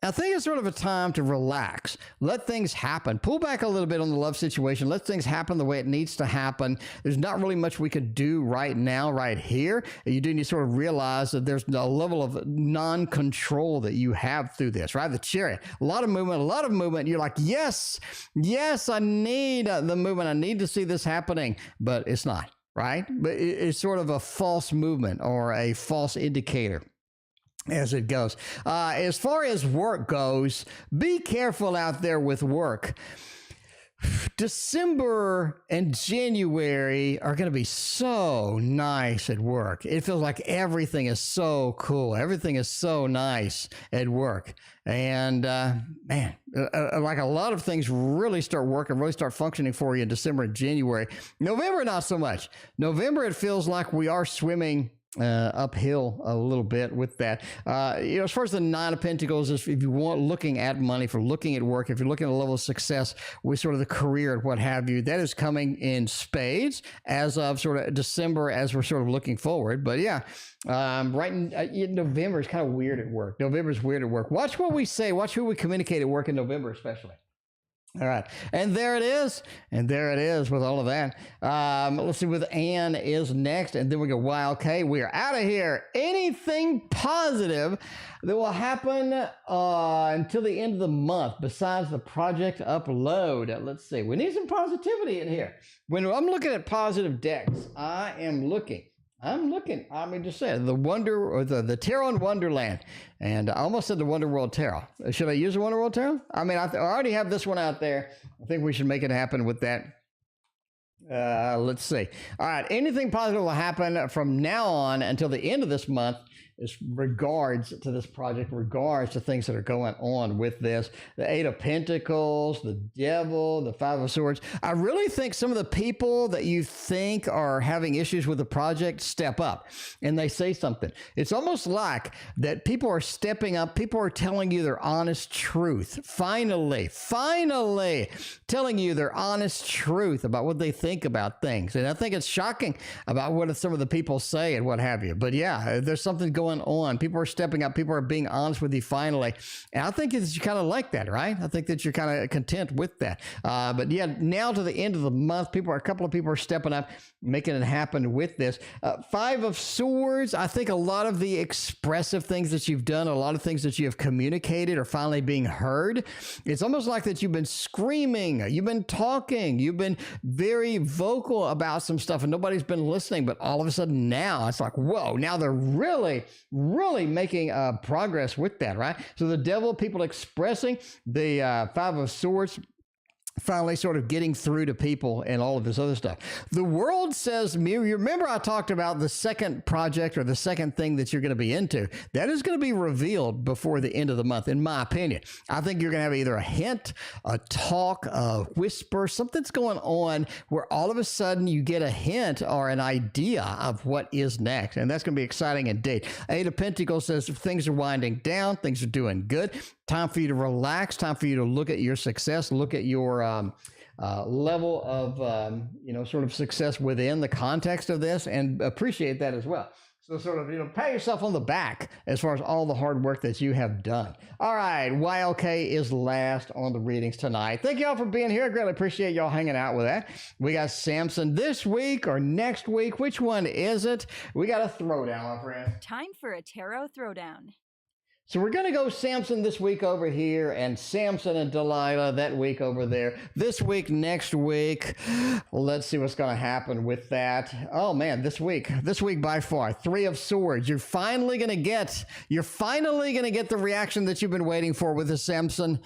B: I think it's sort of a time to relax, let things happen, pull back a little bit on the love situation, let things happen the way it needs to happen. There's not really much we could do right now, right here. You do need to sort of realize that there's a level of non-control that you have through this, right? The Chariot, a lot of movement. You're like, yes, I need the movement. I need to see this happening, but it's not, right? But it's sort of a false movement or a false indicator as it goes. As far as work goes, be careful out there with work. December and January are going to be so nice at work. It feels like everything is so cool. Everything is so nice at work. And man, like a lot of things really start working, really start functioning for you in December and January. November, not so much. November, it feels like we are swimming uphill a little bit with that. You know, as far as the Nine of Pentacles, if you want looking at money, for looking at work, if you're looking at a level of success with sort of the career and what have you, that is coming in spades as of sort of December, as we're sort of looking forward. But yeah, right in November is kind of weird at work. November is weird at work. Watch what we say. Watch who we communicate at work in November, especially. All right. And there it is. And there it is with all of that. Let's see what Anne is next. And then we go YLK. We are out of here. Anything positive that will happen until the end of the month besides the project upload? Let's see. We need some positivity in here. When I'm looking at positive decks, I'm looking. I mean, just say the Wonder, or the Tarot in Wonderland. And I almost said the Wonder World Tarot. Should I use the Wonder World Tarot? I mean, I already have this one out there. I think we should make it happen with that. Let's see. All right. Anything positive will happen from now on until the end of this month is regards to this project, regards to things that are going on with this. The Eight of Pentacles, the Devil, the Five of Swords. I really think some of the people that you think are having issues with the project step up and they say something. It's almost like that people are stepping up. People are telling you their honest truth. Finally telling you their honest truth about what they think about things. And I think it's shocking about what some of the people say and what have you. But yeah, there's something going on. People are stepping up. People are being honest with you finally. And I think that you kind of like that, right? I think that you're kind of content with that. But yeah, now to the end of the month, a couple of people are stepping up, making it happen with this. Five of Swords. I think a lot of the expressive things that you've done, a lot of things that you have communicated are finally being heard. It's almost like that you've been screaming, you've been talking, you've been very vocal about some stuff and nobody's been listening, but all of a sudden now it's like, whoa, now they're really making progress with that, right? So the Devil, people expressing, the Five of Swords, finally sort of getting through to people and all of this other stuff. The World says, you remember I talked about the second project or the second thing that you're going to be into. That is going to be revealed before the end of the month, in my opinion. I think you're going to have either a hint, a talk, a whisper, something's going on where all of a sudden you get a hint or an idea of what is next. And that's going to be exciting indeed. Eight of Pentacles says things are winding down, things are doing good. Time for you to relax, time for you to look at your success, look at your level of, sort of success within the context of this and appreciate that as well. So sort of, pat yourself on the back as far as all the hard work that you have done. All right, YLK is last on the readings tonight. Thank y'all for being here. I greatly appreciate y'all hanging out with that. We got Samson this week or next week. Which one is it? We got a throwdown, my friend.
C: Time for a tarot throwdown.
B: So we're going to go Samson this week over here and Samson and Delilah that week over there. This week, next week, let's see what's going to happen with that. Oh man, this week by far, Three of Swords. You're finally going to get the reaction that you've been waiting for with the Samson.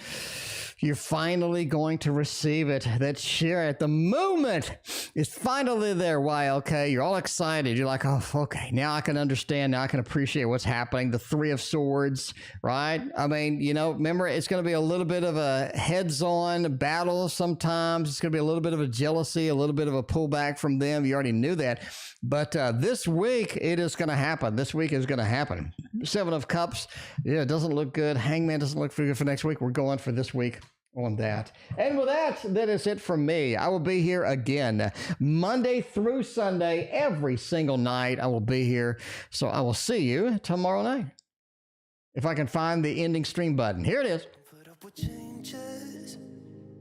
B: You're finally going to receive it. That share the movement is finally there, YLK. You're all excited. You're like, oh, okay, now I can understand. Now I can appreciate what's happening. The Three of Swords, right? I mean, remember, it's going to be a little bit of a heads-on battle sometimes. It's going to be a little bit of a jealousy, a little bit of a pullback from them. You already knew that. But this week, it is going to happen. This week is going to happen. Seven of Cups, yeah, it doesn't look good. Hangman doesn't look good for next week. We're going for this week on that. And with that is it from me. I will be here again Monday through Sunday, every single night. I will be here. So I will see you tomorrow night. If I can find the ending stream button. Here it is.
A: Put up with changes.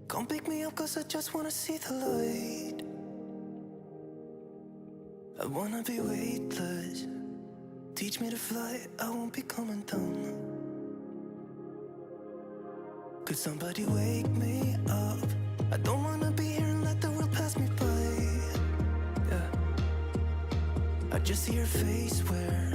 A: Come pick me up, 'cause I just wanna see the light. I wanna be weightless. Teach me to fly, I won't be coming down. Could somebody wake me up? I don't wanna be here and let the world pass me by. Yeah. I just see your face where